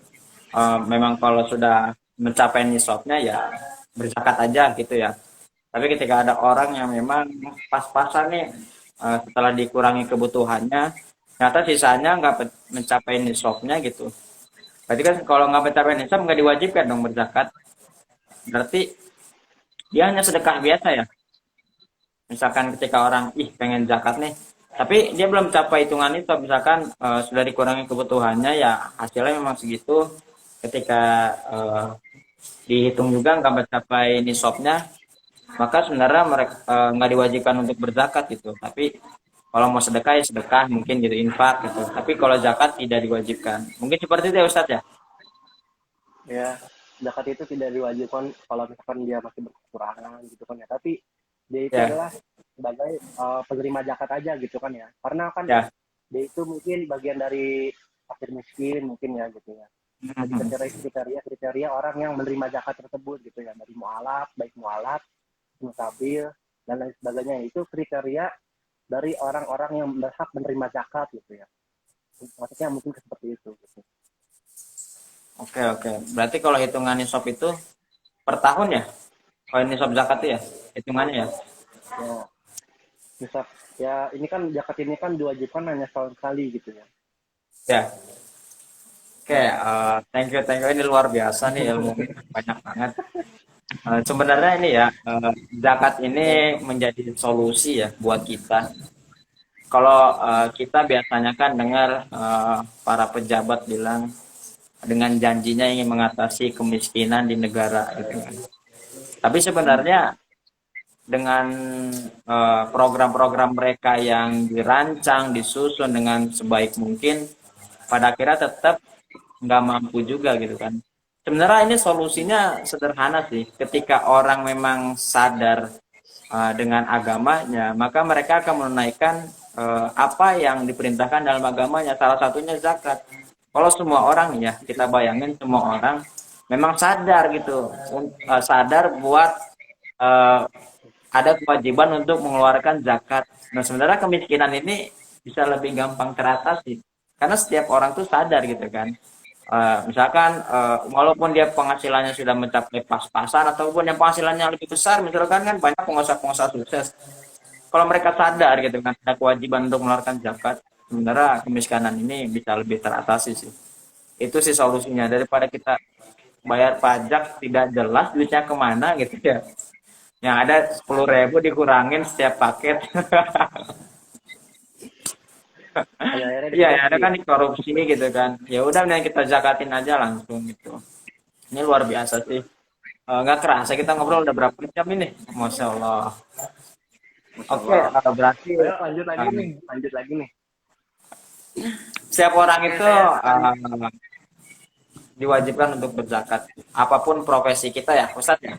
memang kalau sudah mencapai nisabnya ya berzakat aja gitu ya. Tapi ketika ada orang yang memang pas-pasan nih setelah dikurangi kebutuhannya, ternyata sisanya nggak mencapai nisabnya gitu. Berarti kan kalau nggak mencapai nisab nggak diwajibkan dong berzakat. Berarti dia hanya sedekah biasa ya. Misalkan ketika orang pengen zakat nih, tapi dia belum capai hitungan itu, misalkan sudah dikurangi kebutuhannya ya hasilnya memang segitu. Ketika dihitung juga nggak mencapai nisabnya, maka sebenarnya mereka nggak diwajibkan untuk berzakat gitu. Tapi kalau mau sedekah ya sedekah mungkin gitu, infak gitu. Tapi kalau zakat tidak diwajibkan. Mungkin seperti itu ya Ustadz ya. Ya, zakat itu tidak diwajibkan kalau misalkan dia masih berkekurangan gitu kan ya. Tapi dia itu Ya, adalah sebagai penerima zakat aja gitu kan ya. Karena kan ya. dia itu mungkin bagian dari fakir miskin mungkin ya gitu ya. Jadi Mhm. kriteria orang yang menerima zakat tersebut gitu ya, dari mualaf, baik mualaf, musabil, dan lain sebagainya. Itu kriteria dari orang-orang yang berhak menerima zakat gitu ya. Maksudnya mungkin seperti itu gitu. Oke, oke. Berarti kalau hitungan nisab itu per tahun ya? Kalau nisab zakat itu ya hitungannya ya. Ya, misal ya ini kan zakat ini kan diwajibkan hanya setahun sekali gitu ya. Ya. Oke, thank you. Ini luar biasa nih ilmu banyak banget. Sebenarnya ini ya, zakat ini menjadi solusi ya buat kita. Kalau kita biasanya kan dengar para pejabat bilang dengan janjinya ingin mengatasi kemiskinan di negara gitu kan. Tapi sebenarnya dengan program-program mereka yang dirancang, disusun dengan sebaik mungkin, pada akhirnya tetap nggak mampu juga gitu kan. Sebenarnya ini solusinya sederhana sih. Ketika orang memang sadar dengan agamanya, maka mereka akan menunaikan apa yang diperintahkan dalam agamanya. Salah satunya zakat. Kalau semua orang ya, kita bayangin semua orang memang sadar gitu, sadar buat eh, ada kewajiban untuk mengeluarkan zakat. Nah, sebenarnya kemiskinan ini bisa lebih gampang teratasi karena setiap orang tuh sadar gitu kan. Misalkan walaupun dia penghasilannya sudah mencapai pas-pasan ataupun yang penghasilannya lebih besar, misalkan kan banyak pengusaha-pengusaha sukses. Kalau mereka sadar gitu kan ada kewajiban untuk mengeluarkan zakat, sebenarnya kemiskinan ini bisa lebih teratasi sih. Itu sih solusinya daripada kita bayar pajak tidak jelas duitnya kemana gitu ya. Yang ada 10.000 dikurangin setiap paket. Akhirnya Iya, ya, ada dikorupsi kan ya. korupsi gitu kan. Ya udah mending kita zakatin aja langsung gitu. Ini luar biasa sih. Nggak kerasa kita ngobrol udah berapa jam ini. Masya Allah. Masya Oke, Allah. berarti Ayo lanjut lagi nih, lanjut lagi nih. setiap orang Oke, itu saya diwajibkan untuk berzakat. Apapun profesi kita ya, Ustaz ya.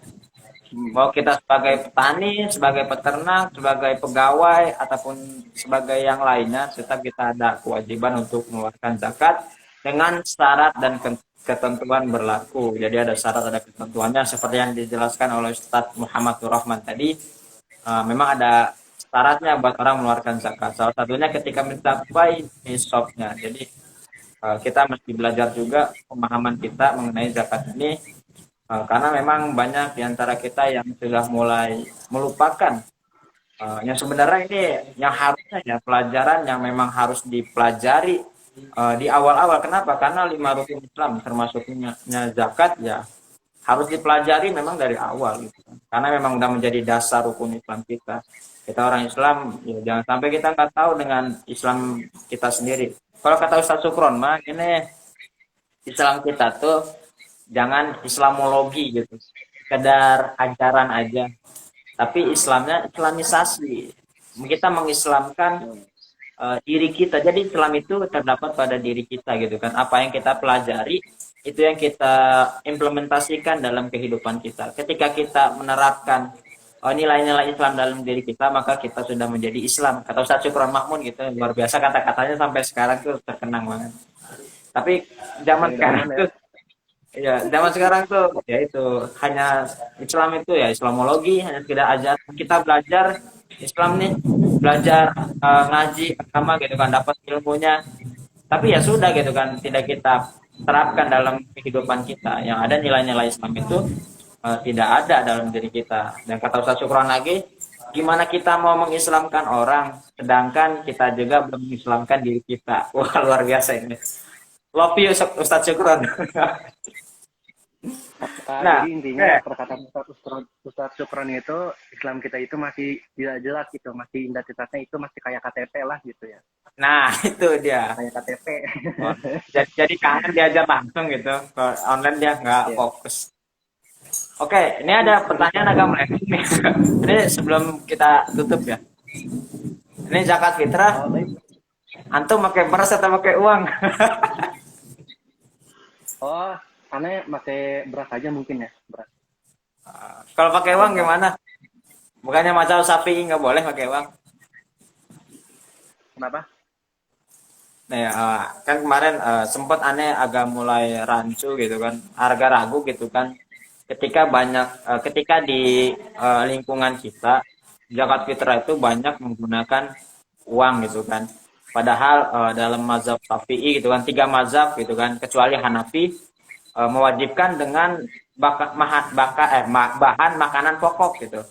hmm, Mau kita sebagai petani, sebagai peternak, sebagai pegawai, ataupun sebagai yang lainnya, tetap kita ada kewajiban untuk mengeluarkan zakat dengan syarat dan ketentuan berlaku. Jadi ada syarat, ada ketentuannya seperti yang dijelaskan oleh Ustadz Muhammad Nur Rahman tadi. Memang ada syaratnya buat orang mengeluarkan zakat. Salah satunya ketika mencapai nisabnya. Jadi kita mesti belajar juga pemahaman kita mengenai zakat ini karena memang banyak di antara kita yang sudah mulai melupakan yang sebenarnya ini yang harusnya ya pelajaran yang memang harus dipelajari di awal-awal. Kenapa? Karena 5 rukun Islam termasuknya zakat ya harus dipelajari memang dari awal gitu. Karena memang udah menjadi dasar rukun Islam kita. Kita orang Islam ya jangan sampai kita nggak tahu dengan Islam kita sendiri. Kalau kata Ustaz Sukron mah ini Islam kita tuh jangan Islamologi gitu, sekedar ajaran aja, tapi Islamnya Islamisasi. Kita mengislamkan diri kita. Jadi Islam itu terdapat pada diri kita gitu kan. Apa yang kita pelajari itu yang kita implementasikan dalam kehidupan kita. Ketika kita menerapkan nilai-nilai Islam dalam diri kita, maka kita sudah menjadi Islam. Kata Ustaz Syukron Mahmud gitu, luar biasa kata-katanya sampai sekarang tuh terkenang banget. Tapi zaman masih sekarang idaman ya. tuh Ya, zaman sekarang tuh ya itu hanya Islam itu ya Islamologi, hanya tidak ajar kita belajar Islam nih, belajar ngaji agama gitu kan, dapat ilmunya. Tapi ya sudah gitu kan, tidak kita terapkan dalam kehidupan kita. Yang ada nilai-nilai Islam itu tidak ada dalam diri kita. Dan kata Ustaz Syukron lagi, gimana kita mau mengislamkan orang, sedangkan kita juga belum mengislamkan diri kita. Wah, luar biasa ini. Love you Ustaz Syukron. Nah, Jadi intinya oke. perkataan Ustadz Syukron itu Islam kita itu masih tidak jelas gitu, masih identitasnya itu masih kayak KTP lah gitu ya, Nah, itu dia. kayak KTP. Oh, jadi kangen diajar langsung gitu. Kalau online dia nggak Ya. fokus. Oke, ini Tapi ada pertanyaan kedepannya, agak melenceng nih. Ini sebelum kita tutup ya. Ini zakat fitrah, oh baik, antum pakai beras atau pakai uang? oh aneh pakai beras aja mungkin ya, beras Kalau pakai pakai uang beras. gimana? Bukannya macam sapi nggak boleh pakai uang? Kenapa? Nah, ya, kan kemarin sempat aneh agak mulai rancu gitu kan, harga ragu gitu kan. Ketika di lingkungan kita zakat fitrah itu banyak menggunakan uang gitu kan. Padahal dalam mazhab Syafi'i gitu kan, tiga mazhab gitu kan, kecuali Hanafi mewajibkan dengan bahan makanan pokok gitu.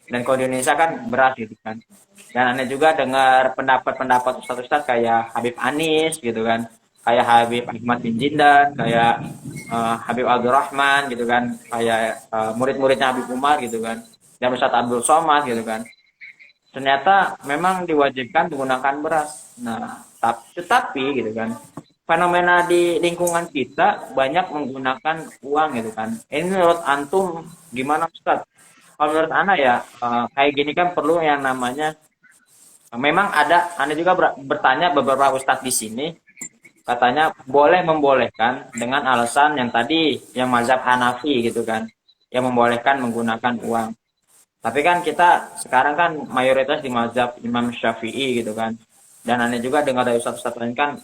Dan kalau di Indonesia kan beras gitu kan. Dan aneh juga dengar pendapat-pendapat ustadz-ustadz kayak Habib Anis gitu kan, kayak Habib Ahmad bin Jindan, kayak Habib Abdurrahman gitu kan, kayak murid-muridnya Habib Umar gitu kan, dan Ustadz Abdul Somad gitu kan. Ternyata memang diwajibkan menggunakan beras. Nah, tetapi gitu kan, fenomena di lingkungan kita banyak menggunakan uang gitu kan. Ini menurut antum gimana Ustaz? Kalau menurut Ana ya kayak gini kan perlu yang namanya memang ada Anda juga bertanya beberapa ustadz di sini katanya boleh membolehkan dengan alasan yang tadi yang mazhab Hanafi gitu kan yang membolehkan menggunakan uang. Tapi kan kita sekarang kan mayoritas di mazhab Imam Syafi'i gitu kan. Dan aneh juga dengar dari ustadz-ustadz lain kan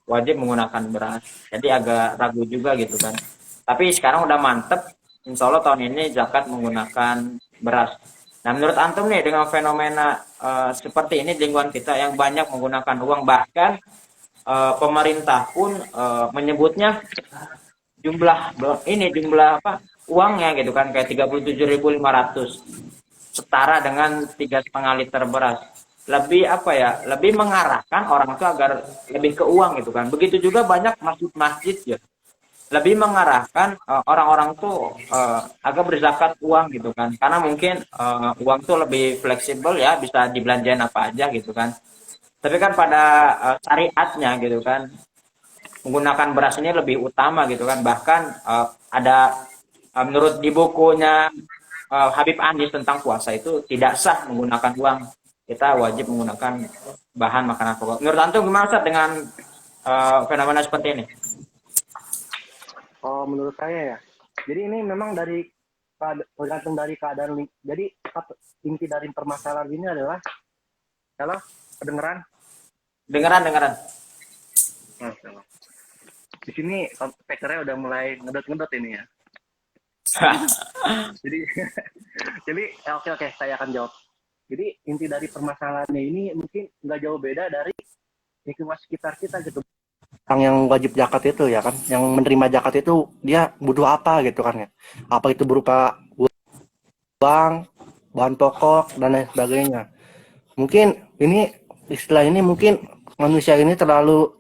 wajib menggunakan beras. Jadi agak ragu juga gitu kan. Tapi sekarang udah mantep. Insya Allah tahun ini zakat menggunakan beras. Nah menurut antum nih dengan fenomena seperti ini di lingkungan kita yang banyak menggunakan uang bahkan pemerintah pun menyebutnya jumlah apa uangnya gitu kan kayak 37.500 setara dengan 3,5 liter beras lebih apa ya lebih mengarahkan orang itu agar lebih ke uang gitu kan begitu juga banyak masjid-masjid ya lebih mengarahkan orang-orang tuh agak berzakat uang gitu kan karena mungkin uang tuh lebih fleksibel ya bisa dibelanjain apa aja gitu kan tapi kan pada syariatnya gitu kan menggunakan beras ini lebih utama gitu kan bahkan ada menurut di bukunya Habib Anis tentang puasa itu tidak sah menggunakan uang kita wajib menggunakan bahan makanan pokok menurut antum gimana Ustaz dengan fenomena seperti ini. Oh menurut saya ya, jadi ini memang dari tergantung dari keadaan jadi inti dari permasalahan ini adalah kedengeran. Dengeran dengeran. Nah, di sini speakernya udah mulai ngedot-ngedot ini ya. Jadi jadi oke saya akan jawab. Jadi inti dari permasalahannya ini mungkin nggak jauh beda dari lingkungan sekitar kita gitu. Yang wajib zakat itu ya kan, yang menerima zakat itu dia butuh apa gitu kan ya. Apa itu berupa uang, bahan pokok dan lain sebagainya. Mungkin ini istilah ini mungkin manusia ini terlalu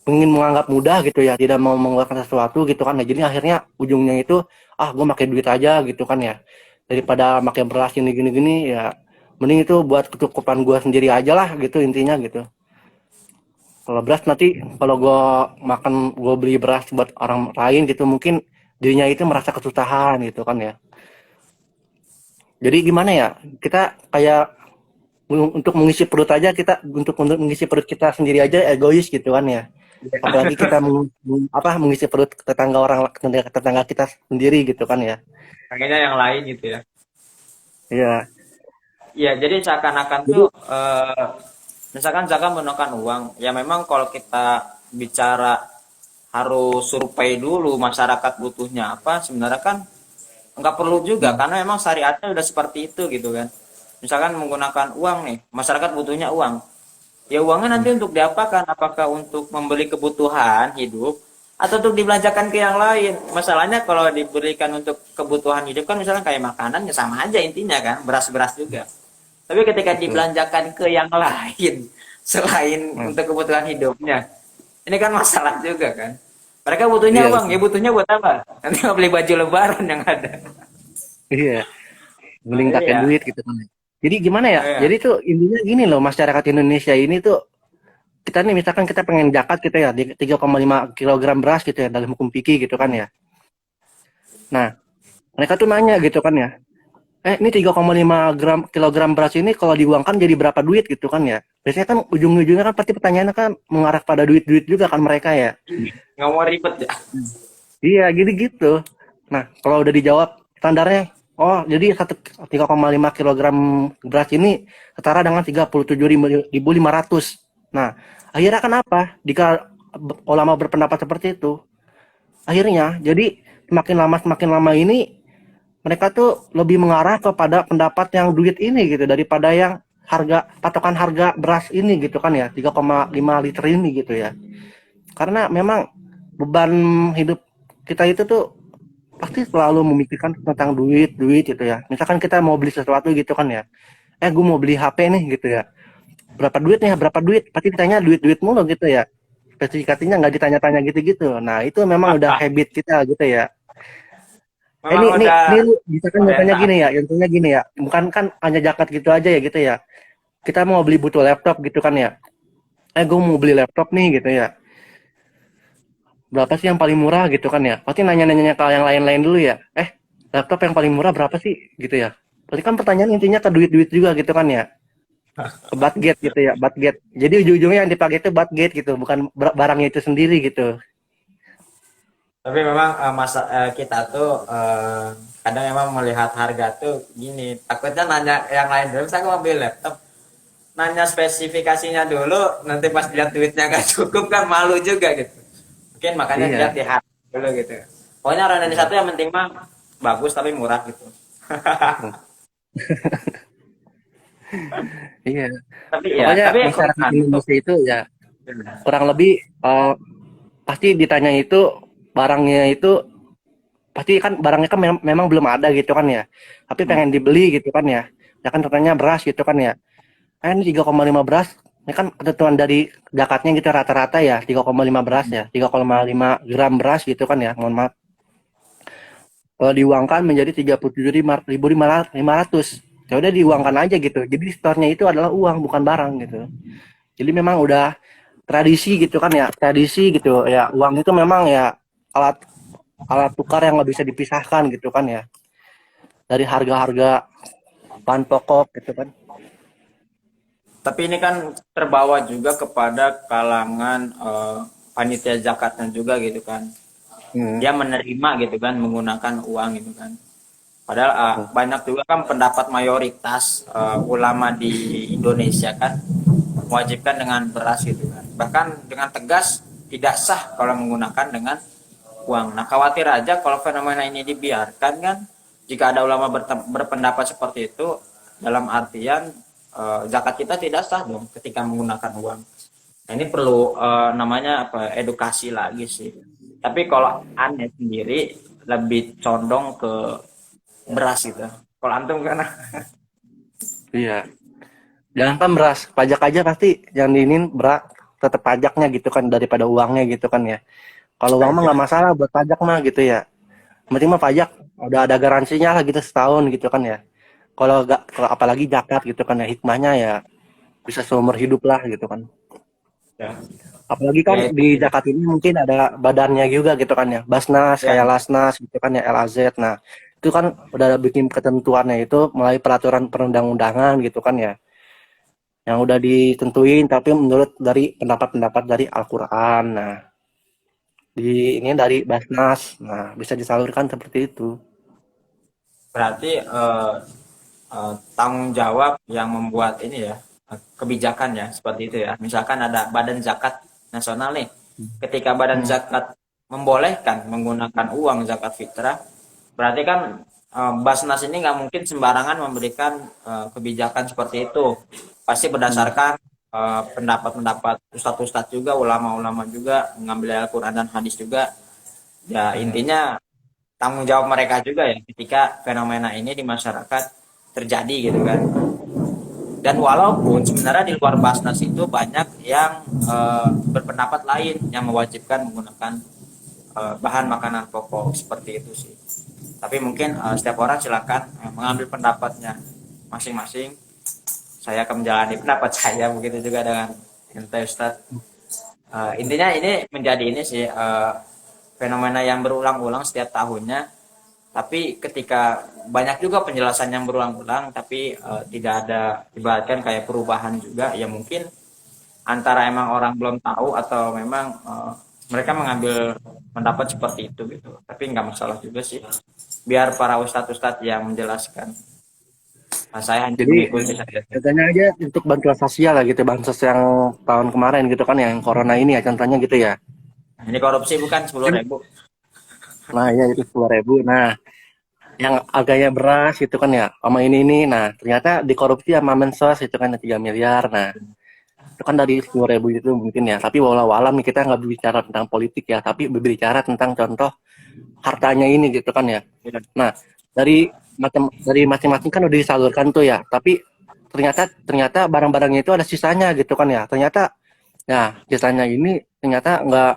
ingin menganggap mudah gitu ya, tidak mau mengeluarkan sesuatu gitu kan. Nah, jadi akhirnya ujungnya itu gue pakai duit aja gitu kan ya. Daripada pakai beras ini gini ya mending itu buat kecukupan gue sendiri aja lah gitu intinya gitu. Kalau beras nanti kalau gue beli beras buat orang lain gitu mungkin dirinya itu merasa kesusahan gitu kan ya. Jadi gimana ya? Kita kayak untuk mengisi perut aja kita untuk mengisi perut kita sendiri aja egois gitu kan ya. Apalagi kita mengisi perut tetangga kita sendiri gitu kan ya. Pengennya yang lain gitu ya. Iya. Iya, jadi seakan-akan Jadi tuh misalkan zakat menggunakan uang, ya memang kalau kita bicara harus survei dulu masyarakat butuhnya apa, sebenarnya kan nggak perlu juga karena memang syariatnya udah seperti itu gitu kan. Misalkan menggunakan uang nih, masyarakat butuhnya uang. Ya uangnya nanti untuk diapakan? Apakah untuk membeli kebutuhan hidup atau untuk dibelanjakan ke yang lain? Masalahnya kalau diberikan untuk kebutuhan hidup kan misalnya kayak makanan ya sama aja intinya kan, beras-beras juga. Tapi ketika Betul. dibelanjakan ke yang lain selain Hmm. untuk kebutuhan hidupnya, ini kan masalah juga kan. Mereka butuhnya Iya, uang, betul. ya butuhnya buat apa? Nanti mau beli baju lebaran yang ada. Iya, meningkatkan Iya, duit gitu kan. Jadi gimana ya? iya. Jadi tuh intinya gini loh, masyarakat Indonesia ini tuh kita nih misalkan kita pengen zakat gitu ya, di 3,5 kilogram beras gitu ya dalam hukum fikih gitu kan ya. Nah, mereka tuh nanya gitu kan ya. Ini 3,5 kilogram beras ini kalau diuangkan jadi berapa duit gitu kan ya. Biasanya kan ujung-ujungnya kan pasti pertanyaannya kan mengarah pada duit-duit juga kan mereka ya. Nggak mau ribet ya. Iya, gitu gitu. Nah, kalau udah dijawab standarnya, oh jadi 3,5 kilogram beras ini setara dengan 37.500. Nah, akhirnya kan apa? Jika ulama berpendapat seperti itu, akhirnya jadi semakin lama ini mereka tuh lebih mengarah kepada pendapat yang duit ini gitu daripada yang harga patokan harga beras ini gitu kan ya 3,5 liter ini gitu ya. Karena memang beban hidup kita itu tuh pasti selalu memikirkan tentang duit duit gitu ya. Misalkan kita mau beli sesuatu gitu kan ya, gue mau beli HP nih gitu ya, berapa duit nih, berapa duit, pasti ditanya duit duit mulu gitu ya, spesifikasinya nggak ditanya-tanya gitu-gitu. Nah itu memang udah habit kita gitu ya. Memang Ini udah lu bisa kan nyatanya orientasi. gini ya, contohnya gini ya, bukan kan hanya zakat gitu aja ya gitu ya, kita mau beli butuh laptop gitu kan ya, gue mau beli laptop nih gitu ya, berapa sih yang paling murah gitu kan ya, pasti nanya-nanya ke yang lain-lain dulu ya, laptop yang paling murah berapa sih gitu ya, berarti kan pertanyaan intinya ke duit-duit juga gitu kan ya, ke budget gitu ya, budget, jadi ujung-ujungnya yang dipakai itu budget gitu, bukan barangnya itu sendiri gitu. Tapi memang kita tuh kadang memang melihat harga tuh gini, takutnya nanya yang lain dulu. Misalnya aku mau beli laptop, nanya spesifikasinya dulu, nanti pas lihat duitnya nggak cukup kan malu juga gitu. Mungkin makanya dilihat Iya. di harga dulu gitu. Pokoknya orang Indonesia tuh yang penting mah bagus tapi murah gitu. Iya, Tapi ya, pokoknya tapi kalau masyarakat ngantuk. Indonesia itu ya kurang lebih pasti ditanya itu barangnya itu pasti kan barangnya kan memang belum ada gitu kan ya, tapi pengen dibeli gitu kan ya, ya kan contohnya beras gitu kan ya, ini 3,5 beras, ini kan ketentuan dari zakatnya gitu rata-rata ya 3,5 beras ya, 3,5 gram beras gitu kan ya, mohon maaf, kalau diuangkan menjadi 37.500, ya udah diuangkan aja gitu, jadi store-nya itu adalah uang bukan barang gitu. Jadi memang udah tradisi gitu kan ya, tradisi gitu ya, uang itu memang ya alat alat tukar yang nggak bisa dipisahkan gitu kan ya, dari harga-harga bahan pokok gitu kan. Tapi ini kan terbawa juga kepada kalangan panitia zakatnya juga gitu kan. Hmm. Dia menerima gitu kan menggunakan uang gitu kan. Padahal banyak juga kan pendapat mayoritas ulama di Indonesia kan mewajibkan dengan beras gitu kan. Bahkan dengan tegas tidak sah kalau menggunakan dengan uang. Nah khawatir aja kalau fenomena ini dibiarkan kan, jika ada ulama berpendapat seperti itu, dalam artian zakat kita tidak sah dong ketika menggunakan uang. Nah, ini perlu namanya apa edukasi lagi sih. Tapi kalau aneh sendiri lebih condong ke beras gitu. Kalau antum kan Iya. Jangan beras, pajak aja pasti yang diinin beras tetap pajaknya gitu kan daripada uangnya gitu kan ya. Kalau uang mah nggak aja. masalah buat pajak mah gitu ya. Yang penting mah pajak udah ada garansinya lah gitu setahun gitu kan ya. Kalau apalagi zakat gitu kan ya, hikmahnya ya bisa seumur hidup lah gitu kan. Ya, Apalagi kan ya itu di juga. zakat ini mungkin ada badannya juga gitu kan ya. Basnas Ya, kayak Lasnas gitu kan ya, LAZ. Nah, itu kan udah ada bikin ketentuannya itu melalui peraturan perundang-undangan gitu kan ya, yang udah ditentuin tapi menurut dari pendapat-pendapat dari Al-Qur'an. Nah, ini dari Basnas. Nah, bisa disalurkan seperti itu. berarti tanggung jawab yang membuat ini ya kebijakan ya seperti itu ya. Misalkan ada Badan Zakat Nasional nih. Ketika Badan Hmm. Zakat membolehkan menggunakan uang zakat fitrah, berarti kan Basnas ini nggak mungkin sembarangan memberikan kebijakan seperti itu. Pasti Hmm. berdasarkan pendapat-pendapat ustadz-ustadz juga, ulama-ulama juga, mengambil Al-Quran dan hadis juga. Ya Ya. intinya tanggung jawab mereka juga ya ketika fenomena ini di masyarakat terjadi gitu kan. Dan walaupun sebenarnya di luar Basnas itu banyak yang berpendapat lain yang mewajibkan menggunakan bahan makanan pokok seperti itu sih. Tapi mungkin setiap orang silakan mengambil pendapatnya masing-masing. Saya akan menjalani pendapat saya, begitu juga dengan ente Ustadz. Intinya ini menjadi ini sih fenomena yang berulang-ulang setiap tahunnya. Tapi ketika banyak juga penjelasan yang berulang-ulang, tapi tidak ada ibaratkan kayak perubahan juga, ya mungkin antara emang orang belum tahu atau memang mereka mengambil pendapat seperti itu gitu. Tapi nggak masalah juga sih. Biar para ustadz-ustadz yang menjelaskan. Nah, saya hanya Jadi mengikuti saja. contohnya aja untuk bantuan sosial lah gitu, bansos yang tahun kemarin gitu kan, yang corona ini ya contohnya gitu ya. Ini korupsi bukan sepuluh Kan, ribu. nah ya itu 10.000. Nah, yang harganya beras gitu kan ya, sama ini. Nah, ternyata dikorupsi sama Mensos itu kan 3 miliar. Nah, itu kan dari 10.000 itu mungkin ya. Tapi walau alam nih kita nggak berbicara tentang politik ya, tapi berbicara tentang contoh hartanya ini gitu kan ya. Ya, Nah, dari masing-masing kan udah disalurkan tuh ya. Tapi ternyata barang-barangnya itu ada sisanya gitu kan ya. Ternyata ya sisanya ini ternyata nggak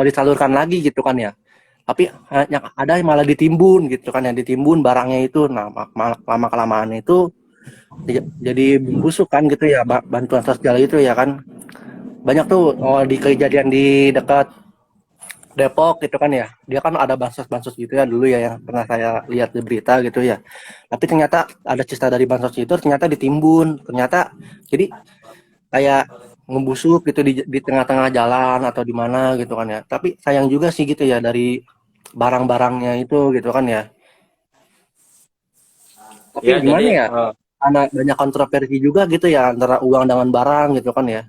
disalurkan lagi gitu kan ya. Tapi yang ada yang malah ditimbun gitu kan, yang ditimbun barangnya itu. Nah, lama kelamaan itu jadi busuk kan gitu ya, bantuan sosial itu ya kan. Banyak tuh di kejadian di dekat Depok gitu kan ya. Dia kan ada bansos-bansos gitu ya dulu ya, yang pernah saya lihat di berita gitu ya. Tapi ternyata ada sisa dari bansos itu ternyata ditimbun. Ternyata jadi kayak ngebusuk gitu di tengah-tengah jalan atau di mana gitu kan ya. Tapi sayang juga sih gitu ya dari barang-barangnya itu gitu kan ya. Tapi ya jadi gimana ya? Karena banyak kontroversi juga gitu ya antara uang dengan barang gitu kan ya.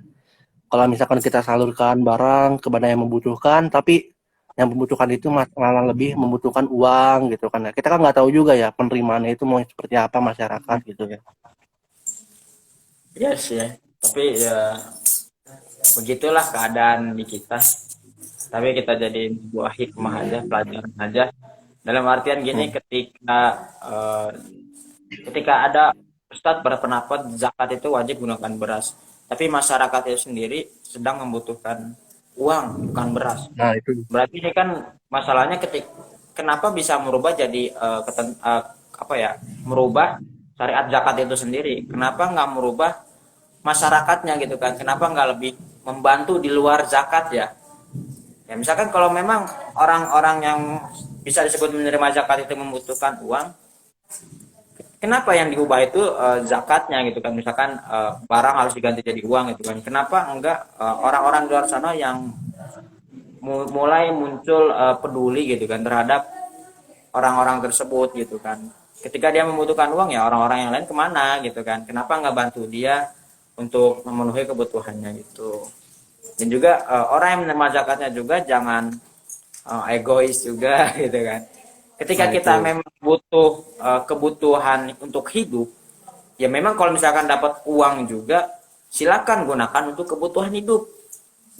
Kalau misalkan kita salurkan barang kepada yang membutuhkan, tapi yang membutuhkan itu malah lebih membutuhkan uang gitu kan ya. Kita kan nggak tahu juga ya penerimaannya itu mau seperti apa masyarakat gitu ya. ya sih ya. Tapi ya begitulah keadaan di kita. Tapi kita jadi buah hikmah aja, pelajaran aja. Dalam artian gini, Hmm. eh, ketika ada Ustadz berpendapat zakat itu wajib gunakan beras, tapi masyarakat itu sendiri sedang membutuhkan uang bukan beras. Nah itu. Berarti ini kan masalahnya kenapa bisa merubah jadi apa ya, merubah syariat zakat itu sendiri? Kenapa nggak merubah masyarakatnya gitu kan? Kenapa nggak lebih membantu di luar zakat ya? Ya misalkan kalau memang orang-orang yang bisa disebut menerima zakat itu membutuhkan uang, kenapa yang diubah itu zakatnya gitu kan? Misalkan barang harus diganti jadi uang gitu kan? Kenapa enggak orang-orang di luar sana yang mulai muncul peduli gitu kan terhadap orang-orang tersebut gitu kan? Ketika dia membutuhkan uang ya orang-orang yang lain kemana gitu kan? Kenapa nggak bantu dia untuk memenuhi kebutuhannya gitu? Dan juga orang yang menerima zakatnya juga jangan egois juga gitu kan. Ketika Nah kita itu. memang butuh kebutuhan untuk hidup, ya memang kalau misalkan dapat uang juga silakan gunakan untuk kebutuhan hidup.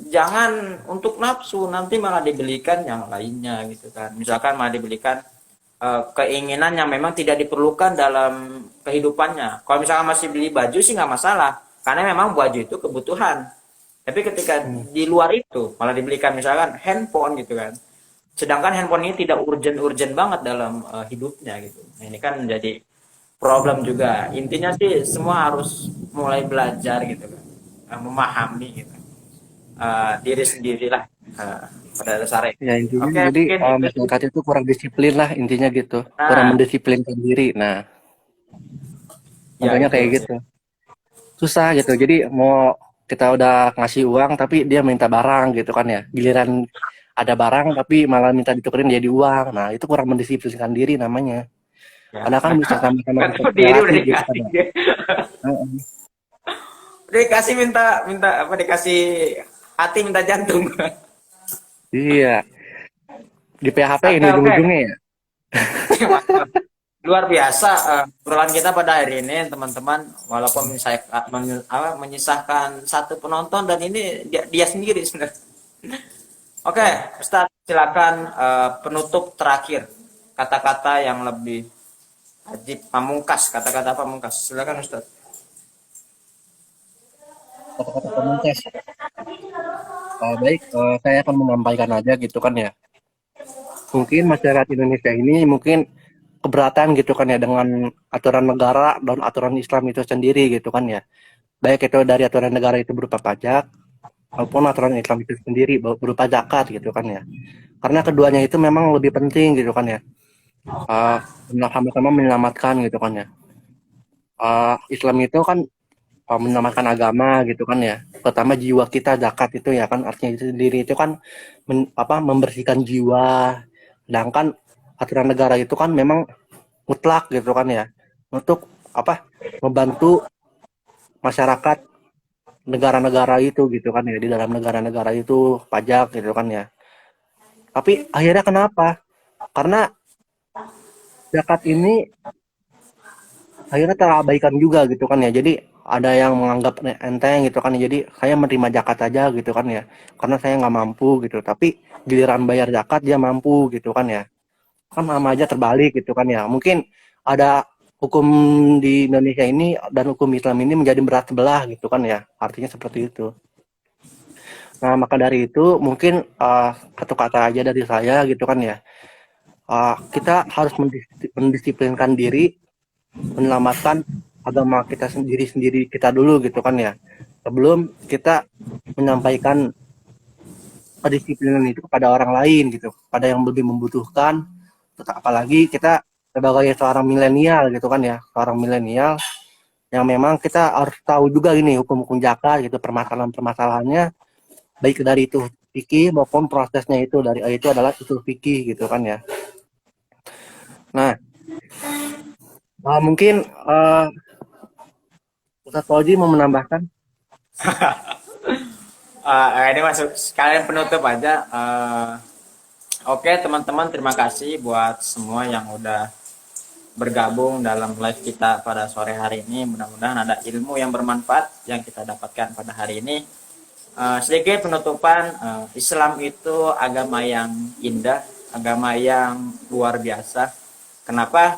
Jangan untuk nafsu, nanti malah dibelikan yang lainnya gitu kan. Misalkan malah dibelikan keinginan yang memang tidak diperlukan dalam kehidupannya. Kalau misalkan masih beli baju sih nggak masalah, karena memang baju itu kebutuhan. Tapi ketika Hmm. di luar itu malah dibelikan misalkan handphone gitu kan. Sedangkan handphone ini tidak urgent-urgent banget dalam hidupnya gitu. Nah, ini kan menjadi problem juga. Intinya sih semua harus mulai belajar gitu kan. Memahami gitu. Diri sendirilah pada dasarnya. Ya intinya Oke, jadi mungkin itu sih. masyarakat itu kurang disiplin lah intinya gitu. Kurang Nah, mendisiplinkan diri. Nah ya contohnya kayak betul sih. gitu. Susah gitu. Jadi mau kita udah ngasih uang tapi dia minta barang gitu kan ya. Giliran ada barang tapi malah minta ditukerin jadi uang. Nah, itu kurang mendisiplinkan diri namanya. Ya, Padahal kan bisa sama-sama kan bisa tahu diri udah relasi gitu kan dikasih. ya. Heeh. Udah dikasih minta minta apa dikasih hati minta jantung. Iya. Di PHP ini Oke, oke. ujung-ujungnya ya. Mantap. Luar biasa obrolan kita pada hari ini teman-teman, walaupun menyisahkan satu penonton dan ini dia sendiri sebenarnya. Oke, Ustadz silakan penutup terakhir kata-kata yang lebih ajib pamungkas, kata-kata pamungkas silakan Ustadz. Kata-kata pemungkas. Baik, saya akan menyampaikan aja gitu kan ya. Mungkin masyarakat Indonesia ini mungkin keberatan gitu kan ya dengan aturan negara dan aturan Islam itu sendiri gitu kan ya. Baik itu dari aturan negara itu berupa pajak maupun aturan Islam itu sendiri berupa zakat gitu kan ya. Karena keduanya itu memang lebih penting gitu kan ya. Uh, Sama-sama menyelamatkan gitu kan ya. Islam itu kan menyelamatkan agama gitu kan ya. Pertama jiwa kita zakat itu ya kan artinya itu sendiri itu kan membersihkan jiwa. Sedangkan aturan negara itu kan memang mutlak gitu kan ya untuk membantu masyarakat negara-negara itu gitu kan ya di dalam negara-negara itu pajak gitu kan ya. Tapi akhirnya kenapa? Karena zakat ini akhirnya terabaikan juga gitu kan ya. Jadi ada yang menganggap enteng gitu kan ya. Jadi saya menerima zakat aja gitu kan ya. Karena saya nggak mampu gitu. Tapi giliran bayar zakat dia mampu gitu kan ya. Kan sama aja terbalik gitu kan ya. Mungkin ada hukum di Indonesia ini dan hukum Islam ini menjadi berat sebelah gitu kan ya. Artinya seperti itu. Nah, maka dari itu mungkin satu kata aja dari saya gitu kan ya. Kita harus mendisiplinkan diri, menyelamatkan agama kita sendiri kita dulu gitu kan ya. Sebelum kita menyampaikan kedisiplinan itu kepada orang lain gitu, pada yang lebih membutuhkan. Apalagi kita sebagai seorang milenial gitu kan ya, seorang milenial yang memang kita harus tahu juga ini hukum-hukum zakat gitu, permasalahan-permasalahannya baik dari itu fikih maupun prosesnya itu dari itu adalah itu fikih gitu kan ya. Nah, mungkin Ustaz Fauzi mau menambahkan. Ini masuk sekalian penutup aja. Oke teman-teman, terima kasih buat semua yang udah bergabung dalam live kita pada sore hari ini. Mudah-mudahan ada ilmu yang bermanfaat yang kita dapatkan pada hari ini. Sedikit penutupan, Islam itu agama yang indah, agama yang luar biasa. Kenapa?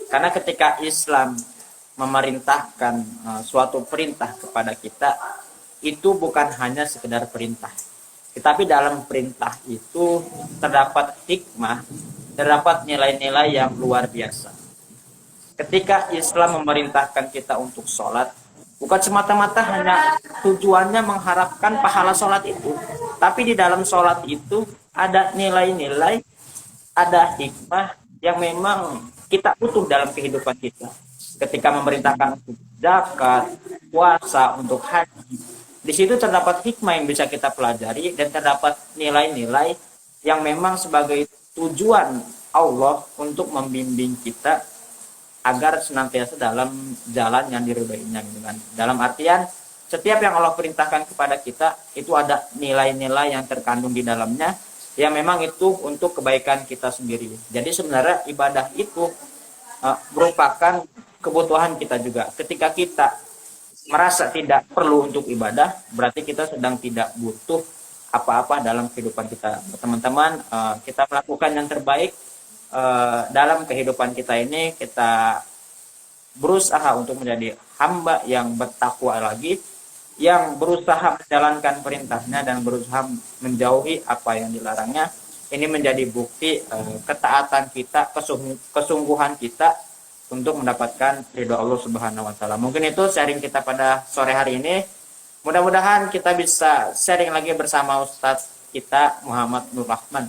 Karena ketika Islam memerintahkan suatu perintah kepada kita, itu bukan hanya sekedar perintah, tetapi dalam perintah itu terdapat hikmah, terdapat nilai-nilai yang luar biasa. Ketika Islam memerintahkan kita untuk sholat, bukan semata-mata hanya tujuannya mengharapkan pahala sholat itu, tapi di dalam sholat itu ada nilai-nilai, ada hikmah yang memang kita butuh dalam kehidupan kita. Ketika memerintahkan untuk zakat, puasa, untuk haji, di situ terdapat hikmah yang bisa kita pelajari dan terdapat nilai-nilai yang memang sebagai tujuan Allah untuk membimbing kita agar senantiasa dalam jalan yang diridhoinya gitu kan. Dalam artian setiap yang Allah perintahkan kepada kita itu ada nilai-nilai yang terkandung di dalamnya yang memang itu untuk kebaikan kita sendiri. Jadi sebenarnya ibadah itu merupakan kebutuhan kita juga. Ketika kita merasa tidak perlu untuk ibadah, berarti kita sedang tidak butuh apa-apa dalam kehidupan kita. Teman-teman, kita melakukan yang terbaik dalam kehidupan kita ini. Kita berusaha untuk menjadi hamba yang bertakwa lagi, yang berusaha menjalankan perintahnya dan berusaha menjauhi apa yang dilarangnya. Ini menjadi bukti ketaatan kita, kesungguhan kita untuk mendapatkan ridho Allah Subhanahu wa taala. Mungkin itu sharing kita pada sore hari ini. Mudah-mudahan kita bisa sharing lagi bersama Ustadz kita Muhammad Nur Rahman.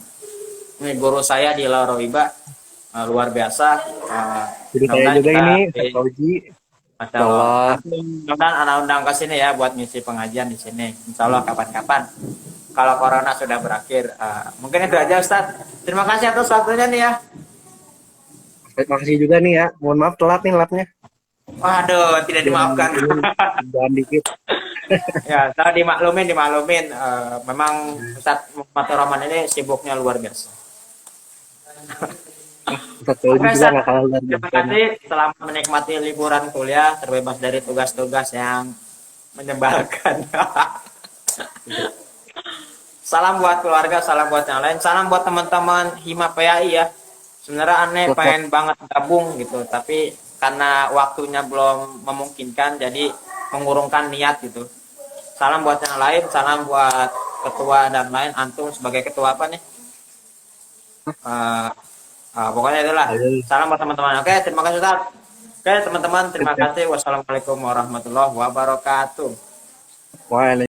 Ini guru saya di Laroiba, luar biasa. Jadi saya juga ini Ustaz Fauzi. Masya Allah. Mudah-mudahan anak undang ke sini ya buat ngisi pengajian di sini. Insya Allah kapan-kapan. Kalau corona sudah berakhir. Mungkin itu aja Ustadz. Terima kasih atas waktunya nih ya. Makasih juga nih ya. Mohon maaf telat nih lapnya. Waduh, tidak dimaafkan. Jangan dikit. Ya, saya dimaklumin. Memang Ustadz Muhammad Rahman ini sibuknya luar biasa. Ustadz Tauhid Oke, juga Ustaz. nggak kalah luar Terima biasa nih. kasih. Selamat menikmati liburan kuliah, terbebas dari tugas-tugas yang menyebalkan. Salam buat keluarga, salam buat yang lain, salam buat teman-teman Hima PAI ya. Sebenarnya aneh Sosok pengen banget gabung gitu, tapi karena waktunya belum memungkinkan, jadi mengurungkan niat gitu. Salam buat yang lain, salam buat ketua dan lain. Antum sebagai ketua apa nih? Eh, pokoknya itulah. aja. Salam buat teman-teman. Oke, terima kasih Ustaz. Oke, teman-teman, terima kasih. Wassalamualaikum warahmatullahi wabarakatuh. Wah,